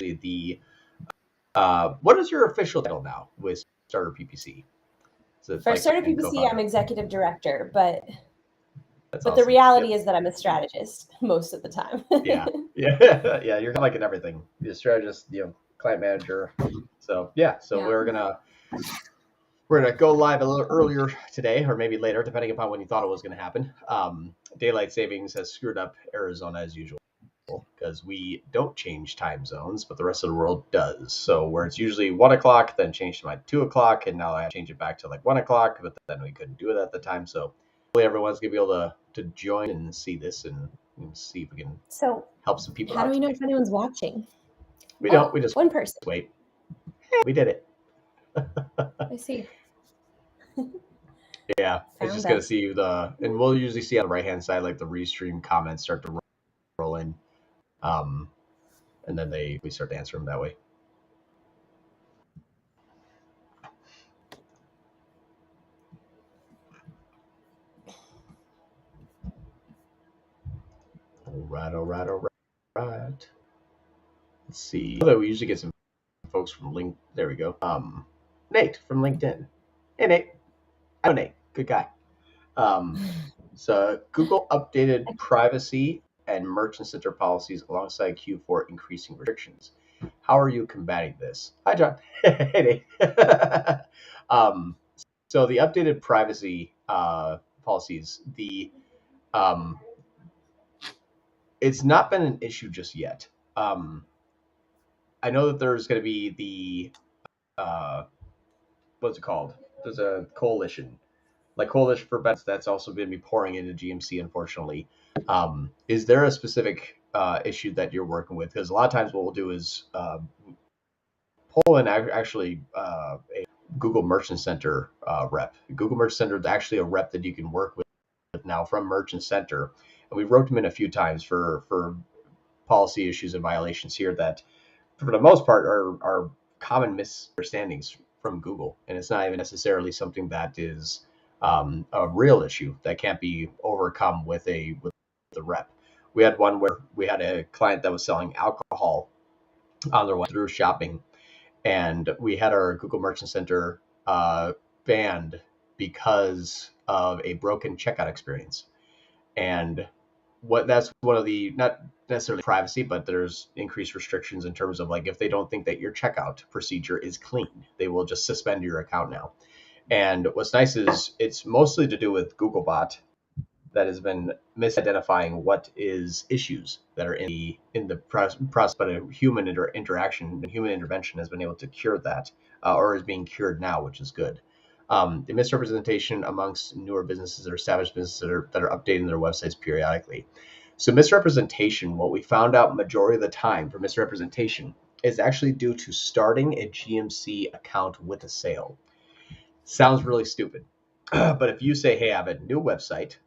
actually the what is your official title now with StarterPPC? So for StarterPPC, I'm executive director, but awesome. The reality is that I'm a strategist most of the time. yeah. You're kind of like in everything. You're a strategist, client manager. So we're gonna go live a little earlier today, or maybe later, depending upon when you thought it was gonna happen. Daylight savings has screwed up Arizona as usual, because we don't change time zones, but the rest of the world does. So where it's usually 1 o'clock, then changed to like 2 o'clock, and now I have to change it back to like 1 o'clock, but then we couldn't do it at the time. So hopefully everyone's gonna be able to join and see this and see if we can help some people out. How do we know if anyone's watching? We don't. We just one person. Wait. Hey, we did it. I see. Yeah, it's just gonna see and we'll usually see on the right hand side like the restream comments start to roll in, and then we start to answer them that way. All right. Let's see. Although we usually get some folks from there we go. Nate from LinkedIn. Hey Nate. I know Nate. Good guy. So Google updated privacy and merchant center policies alongside Q4 increasing restrictions. How are you combating this? Hi, John. Hey, Nate. So the updated privacy policies, it's not been an issue just yet. I know that there's going to be what's it called? There's a coalition. Like Coalition for Bets, that's also going to be pouring into GMC, unfortunately. Is there a specific issue that you're working with? Because a lot of times what we'll do is pull in actually a Google Merchant Center rep. Google Merchant Center is actually a rep that you can work with now from Merchant Center. And we wrote them in a few times for policy issues and violations here that, for the most part, are common misunderstandings from Google. And it's not even necessarily something that is a real issue that can't be overcome with the rep. We had one where we had a client that was selling alcohol on their way through shopping, and we had our Google Merchant Center banned because of a broken checkout experience. And that's one of the, not necessarily privacy, but there's increased restrictions in terms of like if they don't think that your checkout procedure is clean, they will just suspend your account now. And what's nice is it's mostly to do with Googlebot that has been misidentifying what is issues that are in the process, but a human interaction and human intervention has been able to cure that, or is being cured now, which is good. The misrepresentation amongst newer businesses or established businesses that are updating their websites periodically. So misrepresentation, what we found out majority of the time for misrepresentation is actually due to starting a GMC account with a sale. Sounds really stupid, but if you say, hey, I have a new website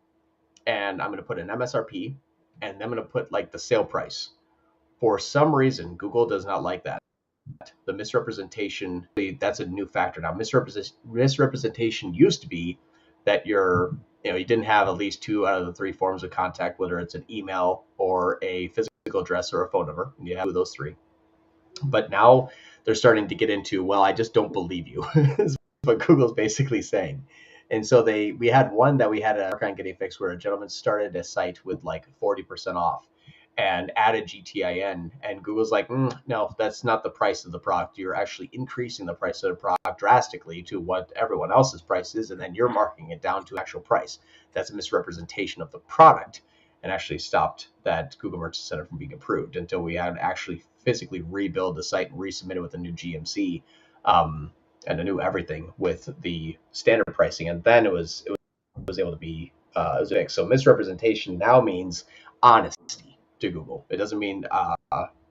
and I'm going to put an MSRP and I'm going to put like the sale price, for some reason, Google does not like that. The misrepresentation, that's a new factor now. Misrepresentation used to be that you didn't have at least 2 out of the 3 forms of contact, whether it's an email or a physical address or a phone number. You have those 3. But now they're starting to get into, well, I just don't believe you. What Google's basically saying. And so we had one that we had to work on getting fixed where a gentleman started a site with like 40% off and added GTIN, and Google's like, no, that's not the price of the product. You're actually increasing the price of the product drastically to what everyone else's price is, and then you're marking it down to actual price. That's a misrepresentation of the product, and actually stopped that Google Merchant Center from being approved until we had to actually physically rebuild the site and resubmit it with a new GMC and a new everything with the standard pricing, and then it was able to be fixed. So misrepresentation now means honesty to Google. It doesn't mean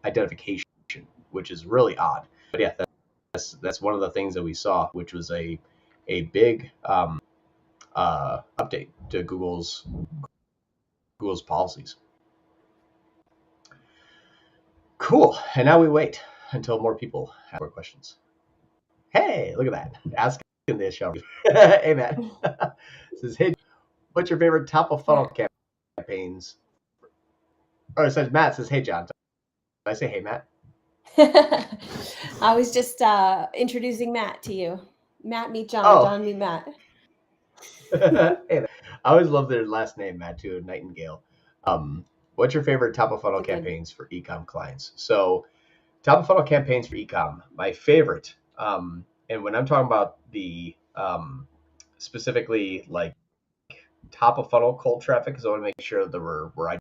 identification, which is really odd. But yeah, that's one of the things that we saw, which was a big update to Google's policies. Cool. And now we wait until more people have more questions. Hey, look at that. Asking this show. Hey, Matt. Says, hey, what's your favorite top of funnel campaigns? Or it says, Matt says, hey, John. Did I say, hey, Matt? I was just introducing Matt to you. Matt meet John. Oh, John meet Matt. hey, I always love their last name, Matt, too, Nightingale. What's your favorite top of funnel It's a good. campaigns for eCom clients? So, top of funnel campaigns for eCom, my favorite. And when I'm talking about the specifically like top of funnel cold traffic, because I want to make sure that we're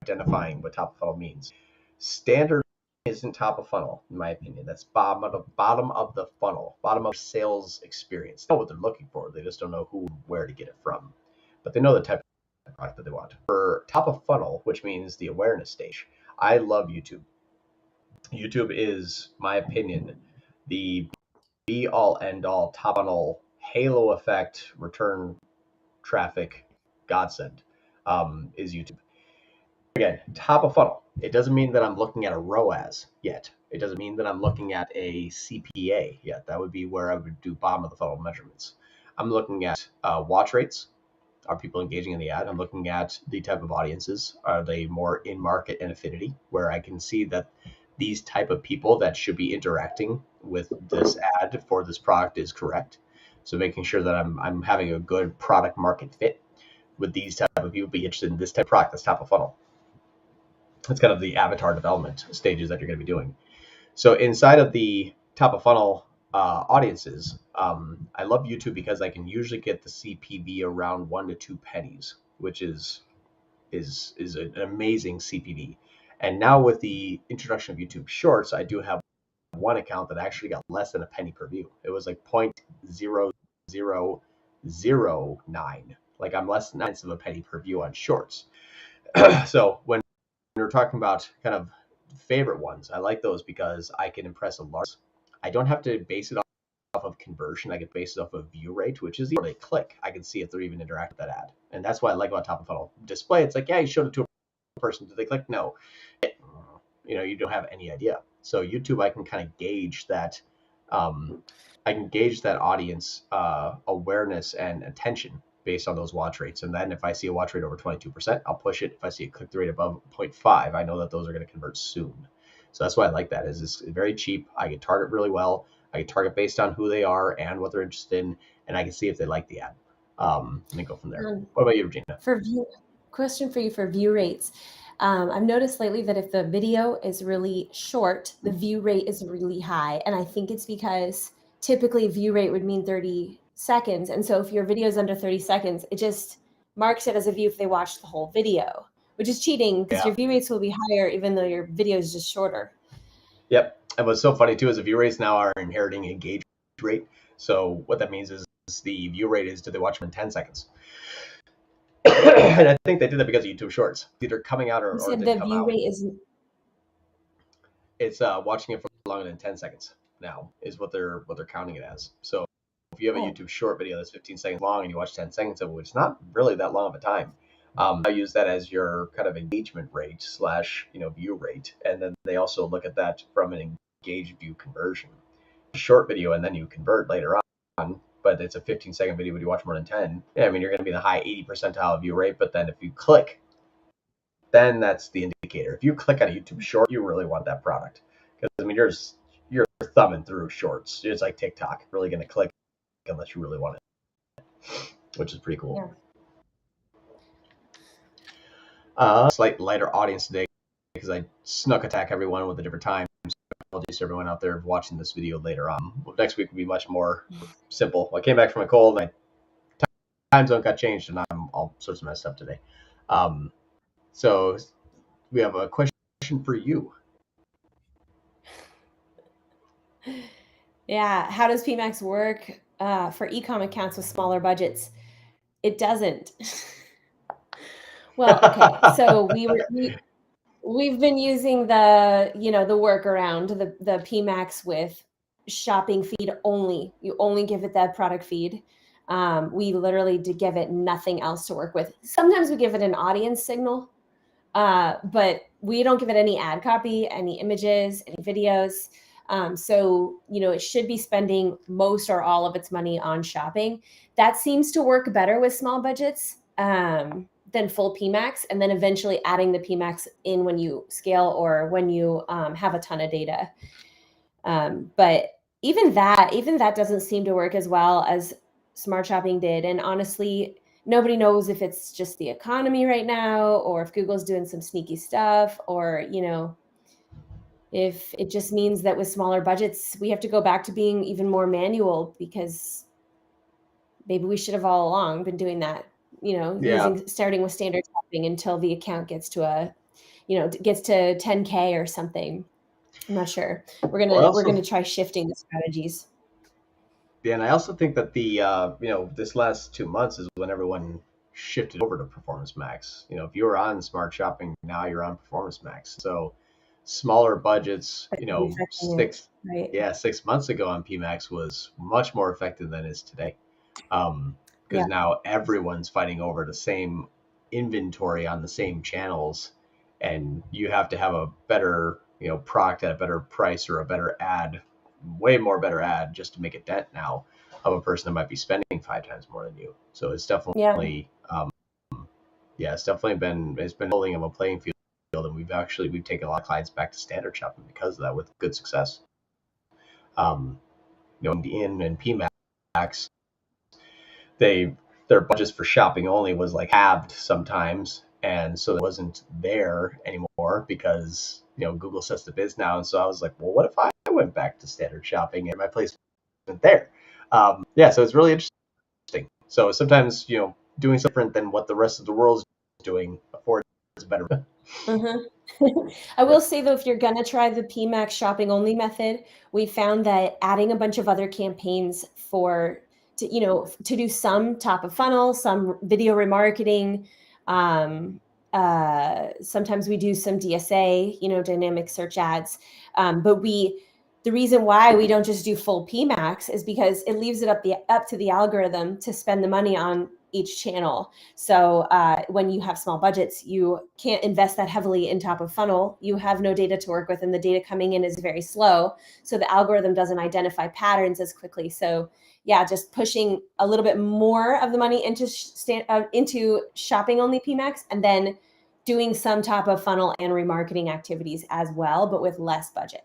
identifying what top of funnel means. Standard isn't top of funnel, in my opinion. That's bottom of the funnel, bottom of sales experience. They know what they're looking for. They just don't know who, where to get it from. But they know the type of product that they want. For top of funnel, which means the awareness stage, I love YouTube. YouTube is, my opinion, the be all end all top funnel halo effect return traffic godsend is YouTube. Again, top of funnel. It doesn't mean that I'm looking at a ROAS yet. It doesn't mean that I'm looking at a CPA yet. That would be where I would do bottom of the funnel measurements. I'm looking at watch rates. Are people engaging in the ad? I'm looking at the type of audiences. Are they more in market and affinity, where I can see that these type of people that should be interacting with this ad for this product is correct. So making sure that I'm having a good product market fit with these type of people be interested in this type of product that's top of funnel. It's kind of the avatar development stages that you're going to be doing. So inside of the top of funnel audiences, I love YouTube because I can usually get the CPV around 1 to 2 pennies, which is an amazing CPV. And now with the introduction of YouTube Shorts, I do have one account that actually got less than a penny per view. It was like 0.0009. Like I'm less than of a penny per view on Shorts. So when we're talking about kind of favorite ones, I like those because I can impress a large. I don't have to base it off of conversion. I can base it off of view rate, which is the they click. I can see if they're even interacting with that ad, and that's what I like about top of funnel display. It's like, yeah, you showed it to a person. Did they click? No. You don't have any idea. So YouTube, I can kind of gauge that. I can gauge that audience awareness and attention based on those watch rates. And then if I see a watch rate over 22%, I'll push it. If I see a click-through rate above 0.5, I know that those are going to convert soon. So that's why I like that. Is it's very cheap. I can target really well. I can target based on who they are and what they're interested in, and I can see if they like the ad. And then go from there. What about you, Regina? Question for you for view rates. I've noticed lately that if the video is really short, the view rate is really high. And I think it's because typically view rate would mean 30 seconds. And so if your video is under 30 seconds, it just marks it as a view if they watch the whole video, which is cheating because your view rates will be higher even though your video is just shorter. Yep. And what's so funny too is the view rates now are inheriting engagement rate. So what that means is the view rate is, do they watch them in 10 seconds? And I think they did that because of YouTube Shorts. Either coming out or said the view rate is. It's watching it for longer than 10 seconds now is what they're counting it as. So if you have a YouTube short video that's 15 seconds long and you watch 10 seconds of it, which is not really that long of a time, I use that as your kind of engagement rate / view rate. And then they also look at that from an engaged view conversion. Short video and then you convert later on, but it's a 15-second video when you watch more than 10. Yeah, I mean, you're going to be in the high 80 percentile view rate, but then if you click, then that's the indicator. If you click on a YouTube short, you really want that product. Because, I mean, you're thumbing through shorts. It's like TikTok. You're really going to click unless you really want it, which is pretty cool. Yeah. Slight lighter audience today because I snuck attack everyone with a different time. Apologies to everyone out there watching this video later on. Next week will be much more simple. I came back from a cold. My time zone got changed, and I'm all sorts of messed up today. So we have a question for you. Yeah. How does PMax work for eCom accounts with smaller budgets? It doesn't. Well, okay. So we've been using the workaround, the PMax with shopping feed only. You only give it that product feed. We literally give it nothing else to work with. Sometimes we give it an audience signal, but we don't give it any ad copy, any images, any videos. So, it should be spending most or all of its money on shopping. That seems to work better with small budgets. than full PMax, and then eventually adding the PMax in when you scale or when you have a ton of data. But even that doesn't seem to work as well as Smart Shopping did. And honestly, nobody knows if it's just the economy right now, or if Google's doing some sneaky stuff, or, you know, if it just means that with smaller budgets, we have to go back to being even more manual, because maybe we should have all along been doing that, you know, Yeah. starting with standard shopping until the account gets to gets to 10K or something. I'm not sure. We're gonna try shifting the strategies. Yeah, and I also think that this last 2 months is when everyone shifted over to Performance Max. If you were on Smart Shopping, now you're on Performance Max. So smaller budgets, Affecting it, right? 6 months ago on PMax was much more effective than it is today. Yeah. Because now everyone's fighting over the same inventory on the same channels, and you have to have a better, product at a better price or a better ad, way more better ad, just to make a dent now of a person that might be spending 5 times more than you. So it's Yeah. definitely, it's been building of a playing field, and we've taken a lot of clients back to standard shopping because of that with good success. In PMax, their budgets for shopping only was like halved sometimes, and so it wasn't there anymore because Google sets the biz now. And so I was like, well, what if I went back to standard shopping and my placement there? So it's really interesting. So sometimes doing something different than what the rest of the world is doing affords better. I will say though, if you're gonna try the PMax shopping only method, we found that adding a bunch of other campaigns to do some top of funnel, some video remarketing. Sometimes we do some DSA, dynamic search ads. But the reason why we don't just do full PMax is because it leaves it up to the algorithm to spend the money on each channel. So when you have small budgets, you can't invest that heavily in top of funnel. You have no data to work with, and the data coming in is very slow. So the algorithm doesn't identify patterns as quickly. So yeah, just pushing a little bit more of the money into shopping only PMax, and then doing some top of funnel and remarketing activities as well, but with less budget.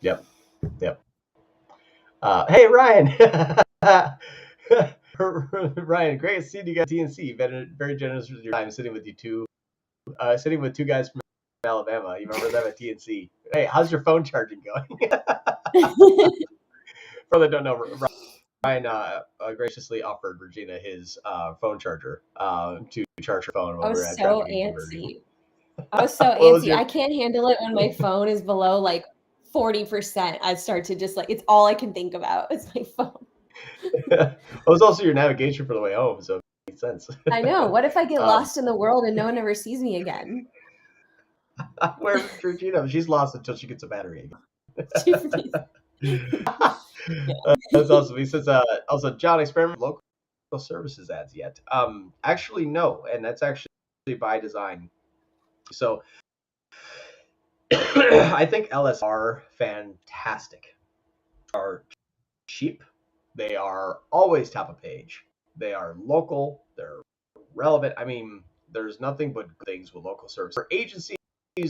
Yeah. Yep. Hey, Ryan. Ryan, great seeing you guys at TNC. You've been very generous with your time sitting with two guys from Alabama. You remember them at TNC? Hey, how's your phone charging going? For those that don't know, Ryan graciously offered Regina his phone charger to charge her phone I when we were was at so Traffic and Conversion. antsy. I was so What was antsy. I can't handle it when my phone is below like 40%. I start to just it's all I can think about. It's my phone. It was also your navigation for the way home, so it makes sense. I know. What if I get lost in the world and no one ever sees me again? Where's Regina? She's lost until she gets a battery again. That's awesome. He says, also, John, experiment with local services ads yet? Actually, no, and that's actually by design. So I think LS are fantastic. Are cheap. They are always top of page. They are local. They're relevant. I mean, there's nothing but good things with local service. For agencies,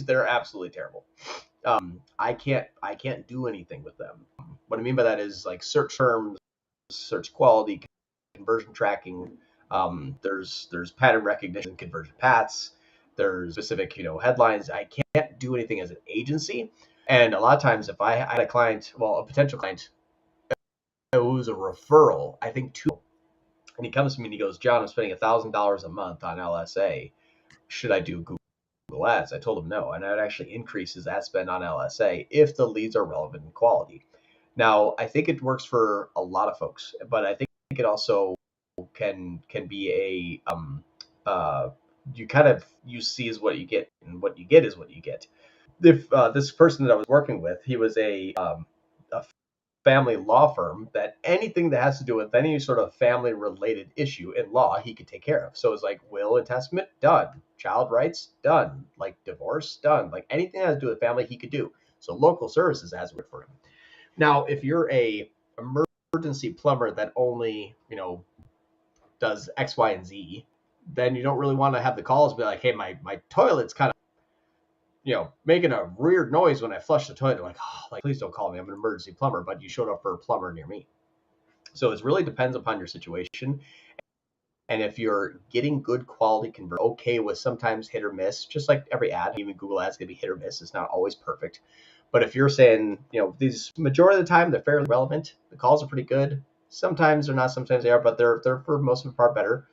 they're absolutely terrible. I can't do anything with them. What I mean by that is like search terms, search quality, conversion tracking. There's pattern recognition, conversion paths. There's specific headlines. I can't do anything as an agency. And a lot of times, if I had a potential client, it was a referral, I think two, and he comes to me and he goes, John, I'm spending $1,000 a month on LSA. Should I do Google Ads? I told him no, and I'd actually increase his ad spend on LSA if the leads are relevant in quality. Now, I think it works for a lot of folks, but I think it also can be you see is what you get, and what you get is what you get. If this person that I was working with, he was a family law firm, that anything that has to do with any sort of family related issue in law, he could take care of. So it's like will and testament, done. Child rights, done. Like divorce, done. Like anything that has to do with family, he could do. So local services has worked for him. Now, if you're a emergency plumber that only, does X, Y, and Z, then you don't really want to have the calls be like, hey, my toilet's kind of, making a weird noise when I flush the toilet. Like, oh, like, please don't call me. I'm an emergency plumber, but you showed up for a plumber near me. So it really depends upon your situation. And if you're getting good quality conversion, okay with sometimes hit or miss, just like every ad, even Google ads can be hit or miss. It's not always perfect. But if you're saying, these majority of the time, they're fairly relevant. The calls are pretty good. Sometimes they're not, sometimes they are, but they're for most of the part better.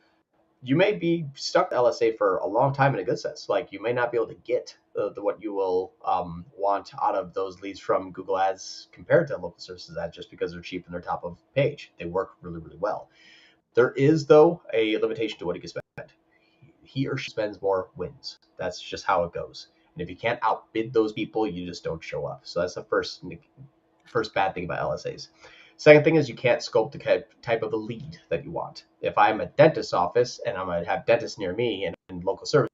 You may be stuck to LSA for a long time in a good sense. Like you may not be able to get what you will want out of those leads from Google ads compared to local services ads just because they're cheap and they're top of page. They work really, really well. There is, though, a limitation to what he can spend. He or she spends more wins. That's just how it goes. And if you can't outbid those people, you just don't show up. So that's the first bad thing about LSAs. Second thing is you can't scope the type of a lead that you want. If I'm a dentist's office and I'm going to have dentists near me and local service,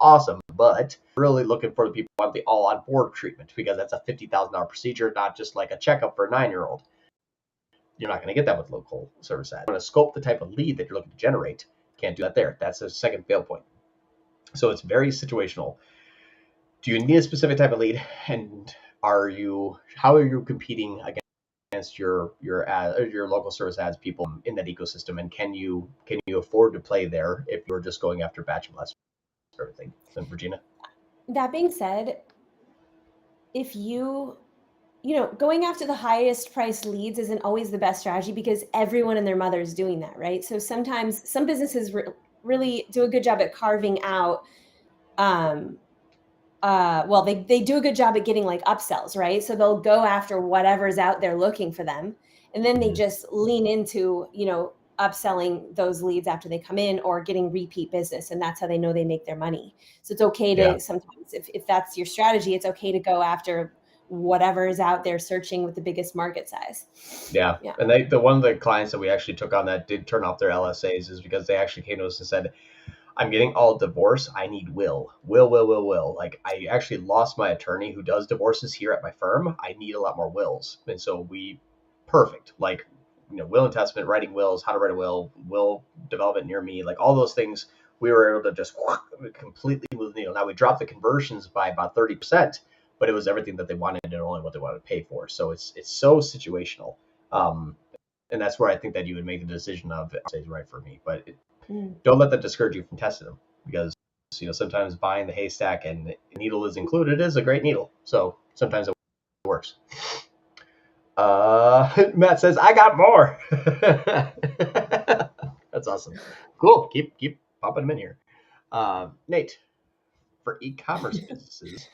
awesome, but really looking for the people who want the all-on-board treatment because that's a $50,000 procedure, not just like a checkup for a 9-year-old. You're not going to get that with local service ads. You want to scope the type of lead that you're looking to generate. Can't do that there. That's a second fail point. So it's very situational. Do you need a specific type of lead, and how are you competing against your local service ads people in that ecosystem, and can you afford to play there if you're just going after batch blast sort of thing? So, Regina. That being said, if going after the highest price leads isn't always the best strategy because everyone and their mother is doing that, right? So sometimes some businesses really do a good job at carving out they do a good job at getting like upsells, right? So they'll go after whatever's out there looking for them, and then they just lean into upselling those leads after they come in or getting repeat business, and that's how they know they make their money. So it's okay to sometimes, if that's your strategy, it's okay to go after whatever is out there searching with the biggest market size. Yeah. And the one of the clients that we actually took on that did turn off their LSAs is because they actually came to us and said, I'm getting all divorce. I need will. Like I actually lost my attorney who does divorces here at my firm. I need a lot more wills. And so perfect. Like, will and testament, writing wills, how to write a will development near me, like all those things we were able to just completely move the needle. Now we dropped the conversions by about 30%, but it was everything that they wanted and only what they wanted to pay for. So it's so situational. And that's where I think that you would make the decision of is right for me. But don't let that discourage you from testing them because sometimes buying the haystack and the needle is included is a great needle. So sometimes it works. Matt says, I got more. That's awesome. Cool. Keep popping them in here. Nate, for e-commerce businesses,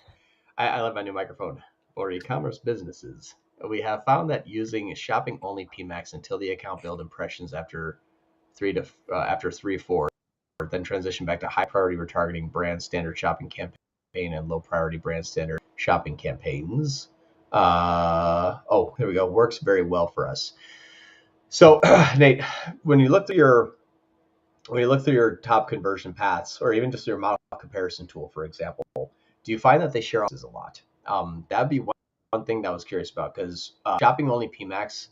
I love my new microphone. For e-commerce businesses, we have found that using shopping only PMax until the account build impressions after 3-4, then transition back to high priority retargeting, brand standard shopping campaign, and low priority brand standard shopping campaigns. Here we go. Works very well for us. So, Nate, when you look through your top conversion paths, or even just your model comparison tool, for example, do you find that they share a lot? That'd be one thing that I was curious about because shopping only PMax,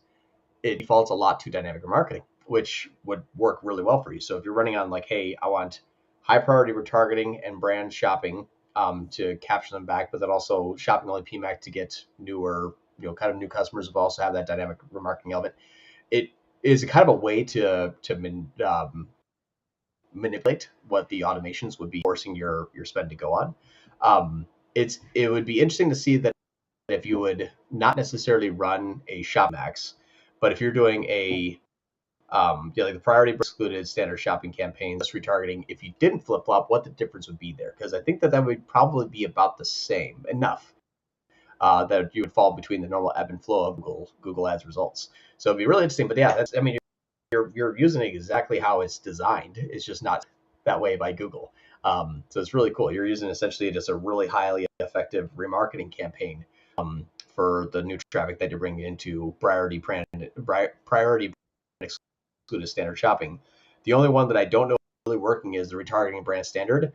it defaults a lot to dynamic remarketing, which would work really well for you. So if you're running on like, hey, I want high priority retargeting and brand shopping to capture them back, but then also shopping only PMax to get newer, kind of new customers who also have that dynamic remarketing element. It is kind of a way to manipulate what the automations would be forcing your spend to go on. It would be interesting to see that if you would not necessarily run a shop max, but if you're doing a like the priority excluded standard shopping campaign, this retargeting, if you didn't flip flop, what the difference would be there? Because I think that would probably be about the same enough that you would fall between the normal ebb and flow of Google Ads results. So it'd be really interesting. But yeah, you're using it exactly how it's designed. It's just not that way by Google. So it's really cool. You're using essentially just a really highly effective remarketing campaign for the new traffic that you're bringing into priority brand excluded standard shopping. The only one that I don't know really working is the retargeting brand standard.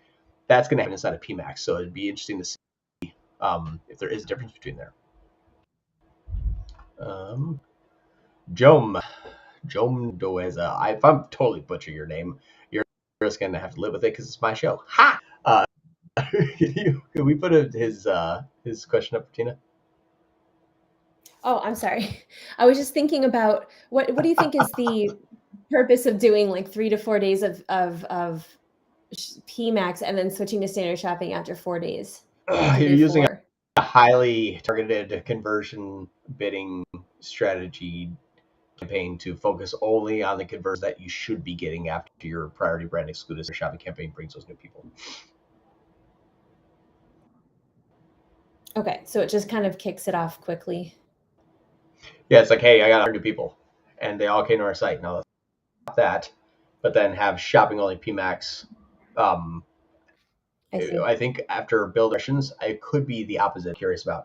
That's going to happen inside of PMax. So it'd be interesting to see if there is a difference between there. Jom Doeza. If I'm totally butchering your name, you're just going to have to live with it because it's my show. Ha! Can we put his question up, Regina? Oh, I'm sorry. I was just thinking about what do you think is the purpose of doing like 3 to 4 days of PMax and then switching to standard shopping after 4 days after You're day using 4? a highly targeted conversion bidding strategy campaign to focus only on the conversions that you should be getting after your priority brand exclusive shopping campaign brings those new people. Okay, so it just kind of kicks it off quickly. Yeah, it's like, hey, I got 100 new people, and they all came to our site. Now let's stop that, but then have shopping only PMax. I see. I think after build sessions, it could be the opposite. I'm curious about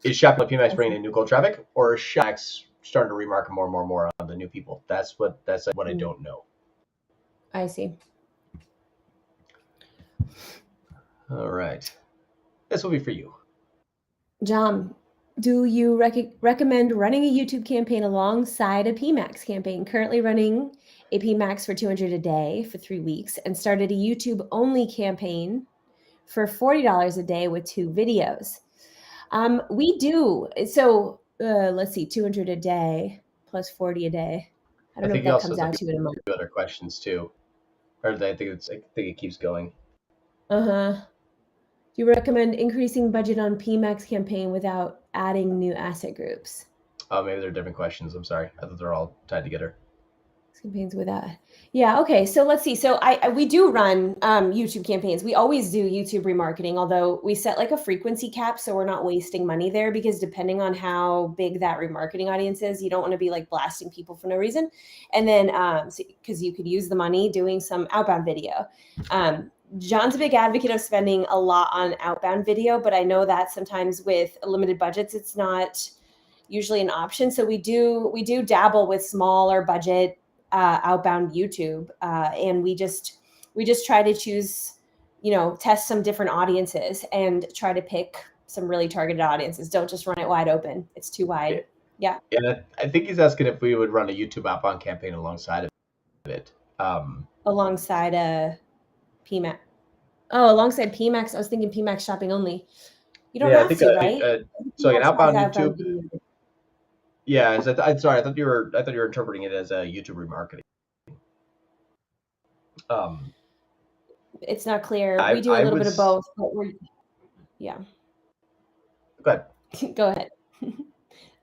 is shopping only PMax bringing in new cold traffic, or is Shax starting to remarket more and more on the new people? That's what I don't know. I see. All right, this will be for you. John, do you recommend running a YouTube campaign alongside a PMax campaign? Currently running a PMax for $200 a day for 3 weeks and started a YouTube only campaign for $40 a day with 2 videos. We do. So let's see, 200 a day plus 40 a day. I don't know what think he that also comes has out to in a month. a few other questions too, or I think it keeps going. Uh-huh. Do you recommend increasing budget on PMax campaign without adding new asset groups? Oh, maybe they're different questions. I'm sorry. I thought they're all tied together. Campaigns with that. Yeah. Okay. So let's see. So we do run YouTube campaigns. We always do YouTube remarketing, although we set like a frequency cap so we're not wasting money there, because depending on how big that remarketing audience is, you don't want to be like blasting people for no reason. And then because you could use the money doing some outbound video. John's a big advocate of spending a lot on outbound video, but I know that sometimes with limited budgets, it's not usually an option. So we do dabble with smaller budget outbound YouTube, and we just try to choose, test some different audiences and try to pick some really targeted audiences. Don't just run it wide open; it's too wide. Yeah. And I think he's asking if we would run a YouTube outbound campaign alongside of it. Alongside a PMax. Oh, alongside PMax. I was thinking PMax shopping only. You don't have to, right? So like an outbound PMax has YouTube. video. Yeah, I'm sorry. I thought you were interpreting it as a YouTube remarketing. It's not clear. We do a little bit of both, but yeah. Go ahead. Go ahead.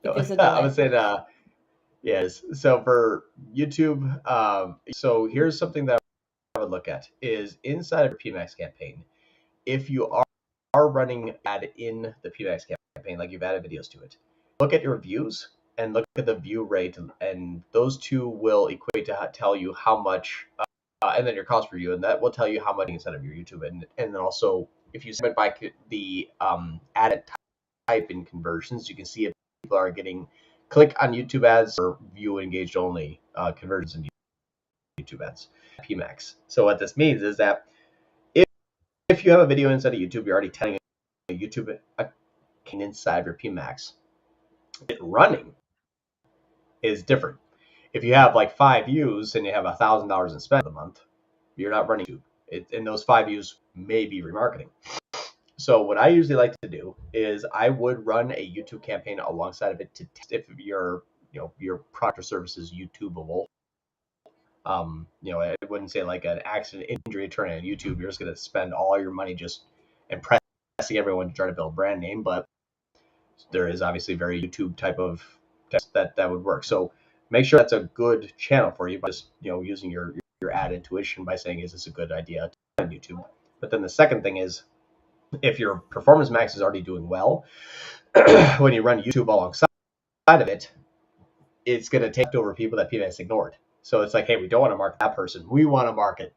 I would say that. Yes. So for YouTube, so here's something that I would look at is inside of your PMax campaign. If you are running ad in the PMax campaign, like you've added videos to it, look at your views and look at the view rate, and those two will equate to tell you how much, and then your cost per view, and that will tell you how much inside of your YouTube, and then also if you segment by the added type in conversions, you can see if people are getting click on YouTube ads or view engaged only conversions in YouTube ads. PMax. So what this means is that if you have a video inside of YouTube, you're already telling a YouTube inside of your PMax. It running is different. If you have like 5 views and you have $1,000 in spend a month, you're not running YouTube. And those 5 views may be remarketing. So what I usually like to do is I would run a YouTube campaign alongside of it to test if your product or service is YouTubeable. I wouldn't say like an accident, injury, attorney on YouTube. You're just going to spend all your money just impressing everyone to try to build a brand name. But there is obviously very YouTube type of test that would work. So make sure that's a good channel for you by just using your ad intuition by saying, is this a good idea on YouTube? But then the second thing is, if your performance max is already doing well, when you run YouTube alongside of it, it's going to take over people that PMax ignored. So it's like, hey, we don't want to market that person. We want to market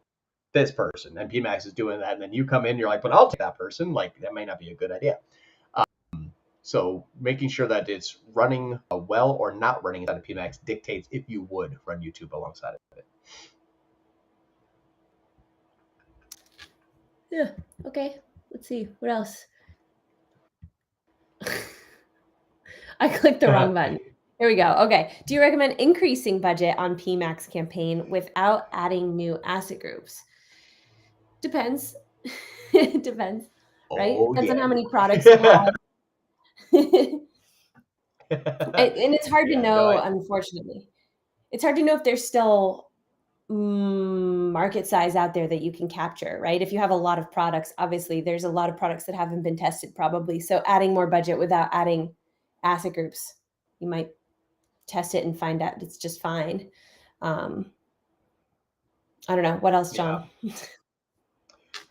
this person. And PMax is doing that. And then you come in, you're like, but I'll take that person. Like, that may not be a good idea. So making sure that it's running well or not running inside of PMax dictates if you would run YouTube alongside of it. Yeah. Okay. Let's see. What else? I clicked the wrong button. Here we go. Okay. Do you recommend increasing budget on PMax campaign without adding new asset groups? Depends. It depends, right? Oh Depends on yeah. how many products you have. And it's hard to Yeah, no, know, unfortunately. It's hard to know if there's still market size out there that you can capture, right? If you have a lot of products, obviously there's a lot of products that haven't been tested probably. So adding more budget without adding asset groups, you might test it and find out it's just fine. I don't know. What else, yeah. John?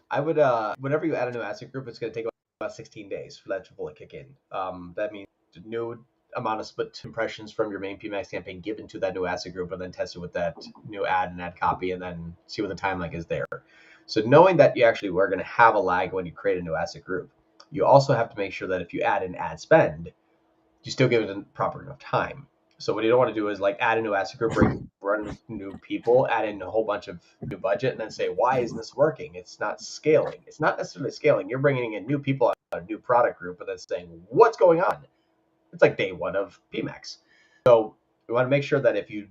I would whenever you add a new asset group, it's going to take about 16 days for that to fully kick in. That means the new amount of split impressions from your main PMax campaign given to that new asset group, and then test it with that new ad and ad copy, and then see what the timeline is there. So knowing that you actually are going to have a lag when you create a new asset group, you also have to make sure that if you add an ad spend, you still give it a proper enough time. So what you don't want to do is like add a new asset group, run new people, add in a whole bunch of new budget, and then say, why isn't this working? It's not scaling. It's not necessarily scaling. You're bringing in new people on a new product group, and then saying, what's going on? It's like day one of PMax. So you want to make sure that if you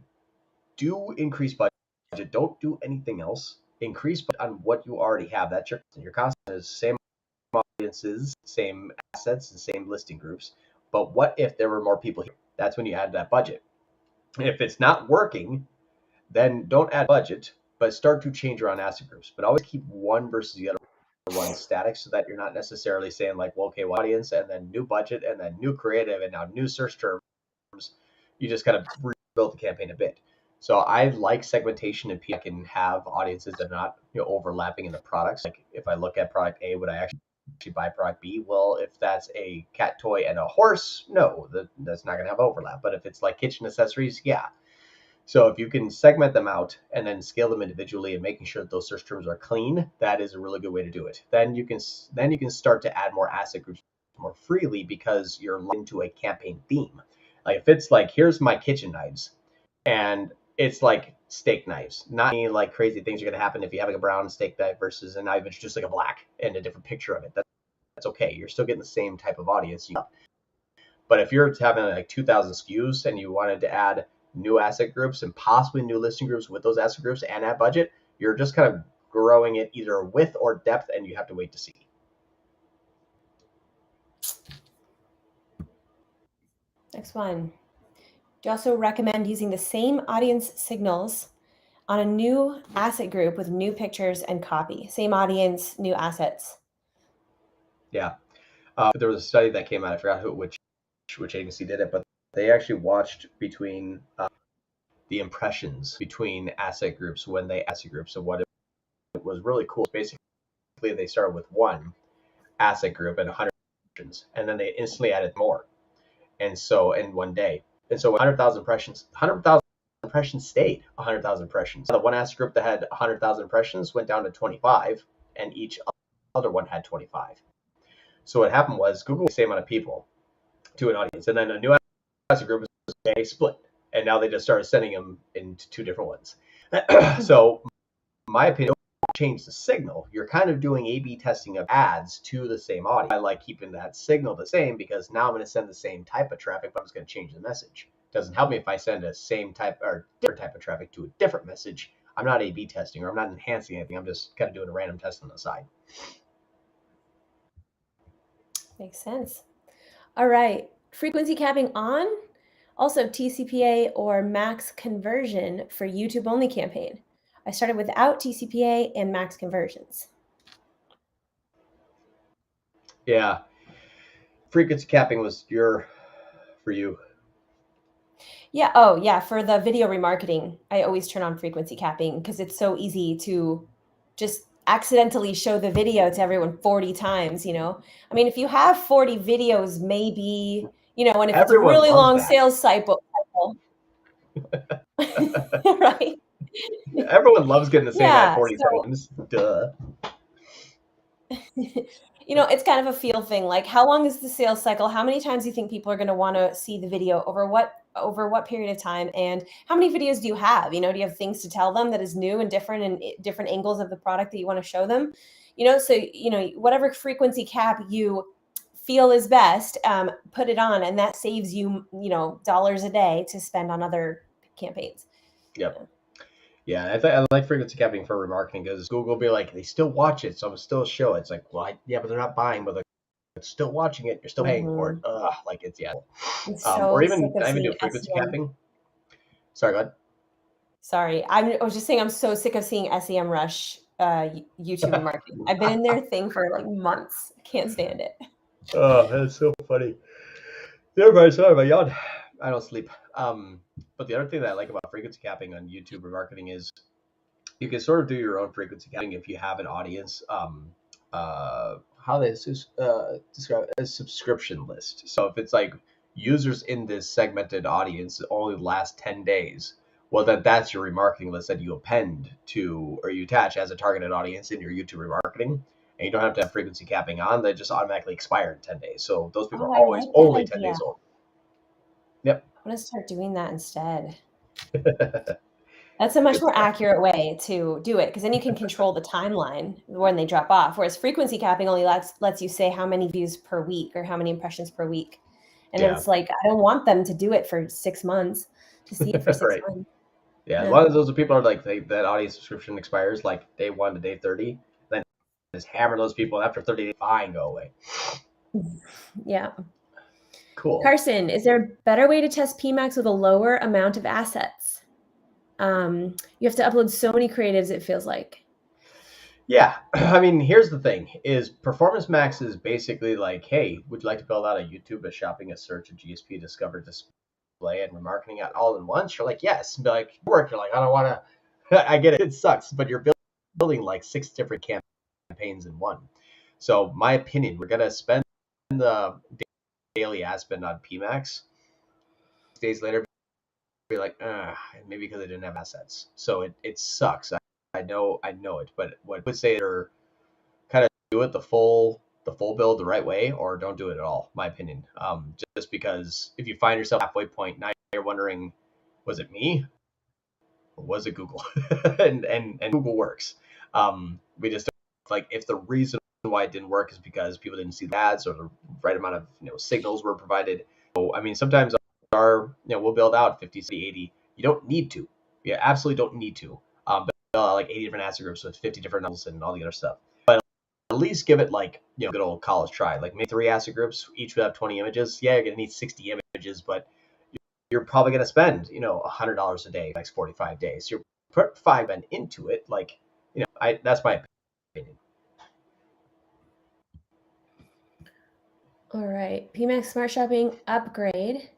do increase budget, don't do anything else. Increase on what you already have. That's your constant is same audiences, same assets, and same listing groups. But what if there were more people here? That's when you add that budget. If it's not working, then don't add budget, but start to change around asset groups. But always keep one versus the other one static so that you're not necessarily saying like, well, okay, well, audience and then new budget and then new creative and now new search terms. You just kind of rebuild the campaign a bit. So I like segmentation and I can have audiences that are not overlapping in the products. Like if I look at product A, would I actually buy product B? Well, if that's a cat toy and a horse, no, that's not going to have overlap. But if it's like kitchen accessories, yeah. So if you can segment them out and then scale them individually and making sure that those search terms are clean, that is a really good way to do it. Then you can start to add more asset groups more freely because you're linked to a campaign theme. Like if it's like, here's my kitchen knives, and it's like steak knives, not any like crazy things are going to happen if you have like a brown steak knife versus a knife that's just like a black and a different picture of it. That's okay. You're still getting the same type of audience. But if you're having like 2,000 SKUs and you wanted to add new asset groups and possibly new listing groups with those asset groups and add budget, you're just kind of growing it either width or depth, and you have to wait to see. Next one. Do you also recommend using the same audience signals on a new asset group with new pictures and copy? Same audience, new assets. Yeah. There was a study that came out, I forgot which agency did it, but they actually watched between the impressions between asset groups when they asset groups. So what it was really cool is basically they started with one asset group and 100 impressions, and then they instantly added more. And so in one day, and so 100,000 impressions stayed 100,000 impressions. The one asset group that had 100,000 impressions went down to 25, and each other one had 25. So what happened was Google the same amount of people to an audience, and then a new asset group was split, and now they just started sending them into two different ones. So my opinion, don't change the signal. You're kind of doing A/B testing of ads to the same audience. I like keeping that signal the same because now I'm going to send the same type of traffic, but I'm just going to change the message. It doesn't help me if I send a same type or different type of traffic to a different message. I'm not A/B testing, or I'm not enhancing anything. I'm just kind of doing a random test on the side. Makes sense. All right. Frequency capping on. Also, TCPA or max conversion for YouTube only campaign. I started without TCPA and max conversions. Yeah. Frequency capping was for you. Yeah. Oh, yeah. For the video remarketing, I always turn on frequency capping because it's so easy to just accidentally show the video to everyone 40 times. I mean, if you have 40 videos, maybe, and if it's a Everyone really loves long that. sales cycle, right? Everyone loves getting the same ad Yeah. 40 So, times. Duh. it's kind of a feel thing. Like, how long is the sales cycle? How many times do you think people are going to want to see the video over what period of time? And how many videos do you have? Do you have things to tell them that is new and different angles of the product that you want to show them? So whatever frequency cap you feel is best, put it on, and that saves you dollars a day to spend on other campaigns. Yep. Yeah, I like frequency capping for remarketing because Google will be like, they still watch it, so I'm still show it. It's like, well, yeah, but they're not buying, but they're still watching it. You're still paying for it. Mhm. Ugh, like it's yeah. I'm Or so sick even of I even do seeing frequency SEM. capping. Sorry, go ahead. Sorry, I was just saying I'm so sick of seeing SEM rush YouTube remarketing. I've been in their thing for like months. Can't stand it. Oh, that's so funny. Never mind, sorry about yawn. I don't sleep. But the other thing that I like about frequency capping on YouTube remarketing is you can sort of do your own frequency capping if you have an audience. How they describe it, a subscription list. So if it's like users in this segmented audience only last 10 days, well, then that's your remarketing list that you append to or you attach as a targeted audience in your YouTube remarketing. And you don't have to have frequency capping on, they just automatically expire in 10 days. So those people Oh, are I always like that only 10 idea. days old. Yep. I'm gonna start doing that instead. That's a much Good more stuff. accurate way to do it because then you can control the timeline when they drop off. Whereas frequency capping only lets you say how many views per week or how many impressions per week. And Yeah. it's like I don't want them to do it for 6 months, to see it for six Right. months. Yeah, as Yeah. long as those people are like that audience subscription expires like day 1 to day 30, then just hammer those people after 30 days. Fine, go away. Yeah. Cool. Carson, is there a better way to test PMax with a lower amount of assets? You have to upload so many creatives, it feels like. Yeah, I mean, here's the thing: is Performance Max is basically like, hey, would you like to build out a YouTube, a shopping, a search, a GSP, discover, display, and remarketing at all in once? You're like, yes. Be like, work. You're like, I don't want to. I get it. It sucks, but you're building like 6 different campaigns in one. So, my opinion, we're gonna spend the daily ad spend on PMax. Days later, be like, maybe because I didn't have assets. So it sucks. I know it, but what I would say are kind of do it the full build the right way, or don't do it at all. My opinion. Just because if you find yourself halfway point, now you're wondering, was it me or was it Google? and Google works. We just like if the reason why it didn't work is because people didn't see the ads or the right amount of signals were provided. So I mean, sometimes we'll build out 50, 60, 80. You don't need to. You absolutely don't need to. Build out like 80 different asset groups with 50 different levels and all the other stuff. But at least give it like good old college try. Like make 3 asset groups, each would have 20 images. Yeah, you're gonna need 60 images, but you're probably gonna spend $100 a day next 45 days. You're put 5 and into it. Like I that's my opinion. All right. PMax Smart Shopping upgrade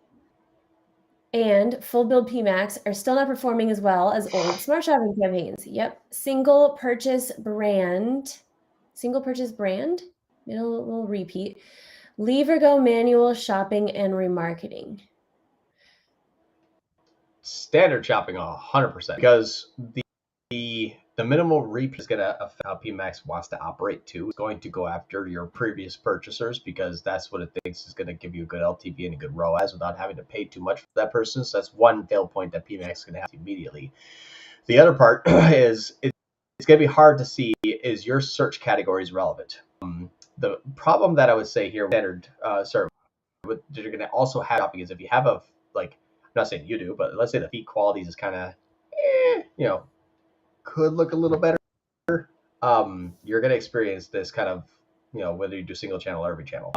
and full build PMax are still not performing as well as old Smart Shopping campaigns. Yep. Single purchase brand. It'll repeat. Leave or go manual shopping and remarketing. Standard shopping 100% because the minimal repeat is going to affect how PMax wants to operate too. It's going to go after your previous purchasers because that's what it thinks is going to give you a good LTV and a good ROAS without having to pay too much for that person. So that's one fail point that PMax is going to have immediately. The other part is it's going to be hard to see is your search categories relevant. The problem that I would say here, standard, what you're going to also have shopping is if you have like, I'm not saying you do, but let's say the feed qualities is kind of, could look a little better. You're going to experience this kind of, whether you do single channel or every channel.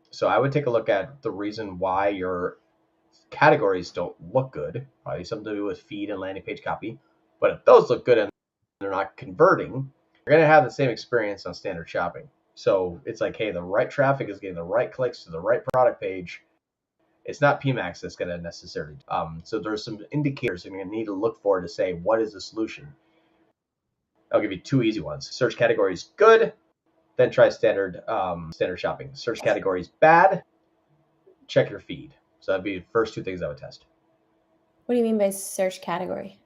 So I would take a look at the reason why your categories don't look good. Probably something to do with feed and landing page copy. But if those look good and they're not converting, you're going to have the same experience on standard shopping. So it's like, hey, the right traffic is getting the right clicks to the right product page. It's not PMax that's going to necessarily. So there's some indicators you're going to need to look for to say what is the solution. I'll give you 2 easy ones. Search categories good, then try standard shopping. Search categories bad, check your feed. So that'd be the first 2 things I would test. What do you mean by search category?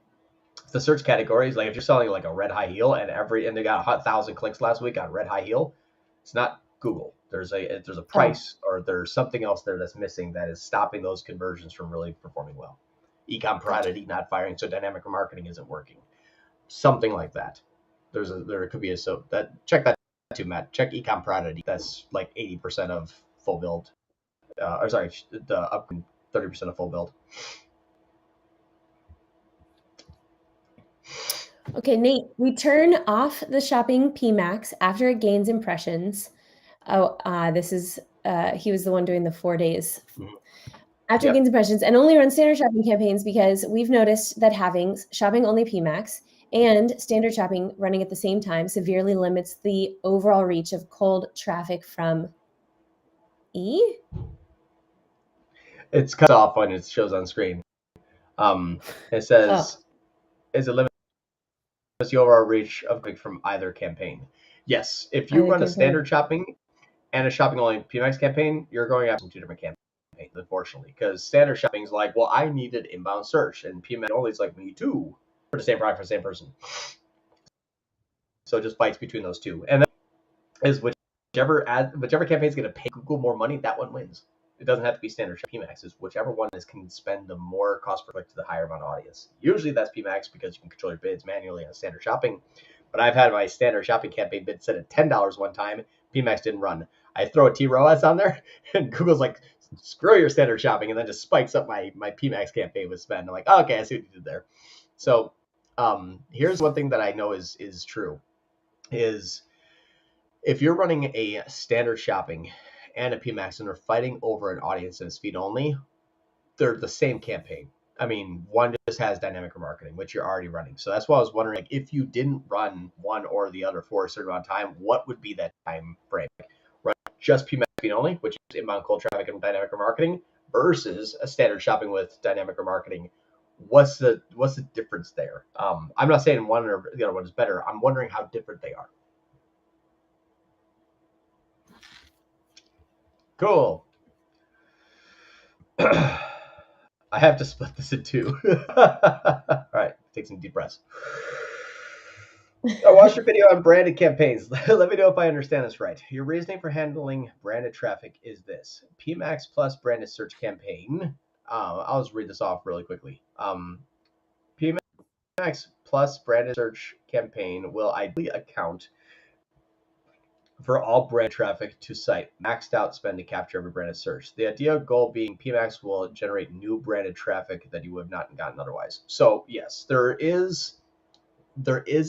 The search categories, like if you're selling like a red high heel and they got 1,000 clicks last week on red high heel, it's not Google. There's a price or there's something else there that's missing that is stopping those conversions from really performing well. Ecom priority not firing, so dynamic remarketing isn't working. Something like that. There could be check that too, Matt. Check ecom priority. That's like 80% of full build. The up 30% of full build. Okay, Nate, we turn off the shopping PMax after it gains impressions. Oh, this is he was the one doing the 4 days. After it Yep. gains impressions, and only run standard shopping campaigns because we've noticed that having shopping only PMax and standard shopping running at the same time severely limits the overall reach of cold traffic from E. It's cut off when it shows on screen. It Oh, says, is it limits the overall reach of click from either campaign? Yes. If you either run a campaign. standard shopping and a shopping only PMax campaign, you're going after two different campaigns, unfortunately, because standard shopping is like, well, I needed inbound search, and PMax only is like, me too, for the same product for the same person. So it just fights between those two, and then is whichever campaign is going to pay Google more money, that one wins. It doesn't have to be standard PMax. It's whichever one can spend the more cost per click to the higher amount of audience. Usually that's PMax because you can control your bids manually on standard shopping. But I've had my standard shopping campaign bid set at $10 one time. PMax didn't run. I throw a T-ROAS on there, and Google's like, screw your standard shopping, and then just spikes up my PMax campaign with spend. I'm like, oh, okay, I see what you did there. So here's one thing that I know is true is if you're running a standard shopping and a PMax and they're fighting over an audience and it's feed only, they're the same campaign. I mean, one just has dynamic remarketing, which you're already running. So that's why I was wondering, like, if you didn't run one or the other for a certain amount of time, what would be that time frame? Run just PMax feed only, which is inbound cold traffic and dynamic remarketing, versus a standard shopping with dynamic remarketing. What's the difference there? I'm not saying one or the other one is better. I'm wondering how different they are. Cool. I have to split this in two. All right, take some deep breaths. I watched your video on branded campaigns. Let me know if I understand this right. Your reasoning for handling branded traffic is this: PMax plus branded search campaign. I'll just read this off really quickly. PMax plus branded search campaign will ideally account for all brand traffic to site, maxed out spend to capture every branded search. The ideal goal being PMax will generate new branded traffic that you would have not gotten otherwise. So yes, there is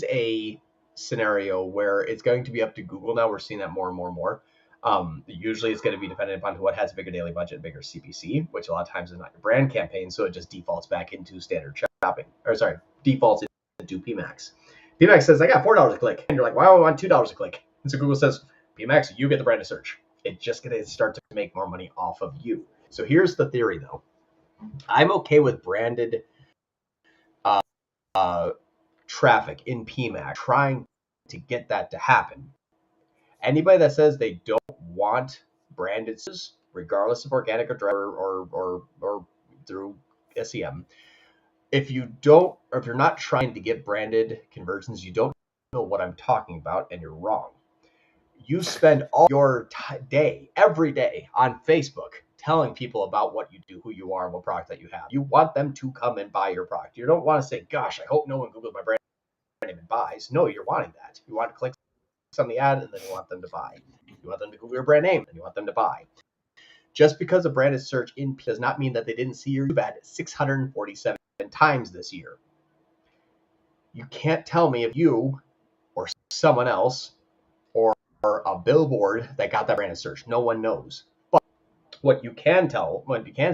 a scenario where it's going to be up to Google now. We're seeing that more and more and more. Usually it's going to be dependent upon what has a bigger daily budget, bigger CPC, which a lot of times is not your brand campaign. So it just defaults back into standard shopping, or sorry, defaults into PMax. PMax says, I got $4 a click. And you're like, why do I want $2 a click? And so Google says, PMax, you get the branded search. It's just going to start to make more money off of you. So here's the theory, though. I'm okay with branded traffic in PMax, trying to get that to happen. Anybody that says they don't want branded, regardless of organic or driver or through SEM, if you're not trying to get branded conversions, you don't know what I'm talking about, and you're wrong. You spend all your day, every day, on Facebook telling people about what you do, who you are, what product that you have. You want them to come and buy your product. You don't want to say, gosh, I hope no one Googles my brand name and buys. No, you're wanting that. You want to click on the ad, and then you want them to buy. You want them to Google your brand name, and you want them to buy. Just because a branded search in does not mean that they didn't see your ad 647 times this year. You can't tell me if you or someone else or a billboard that got that branded search. No one knows. But what you can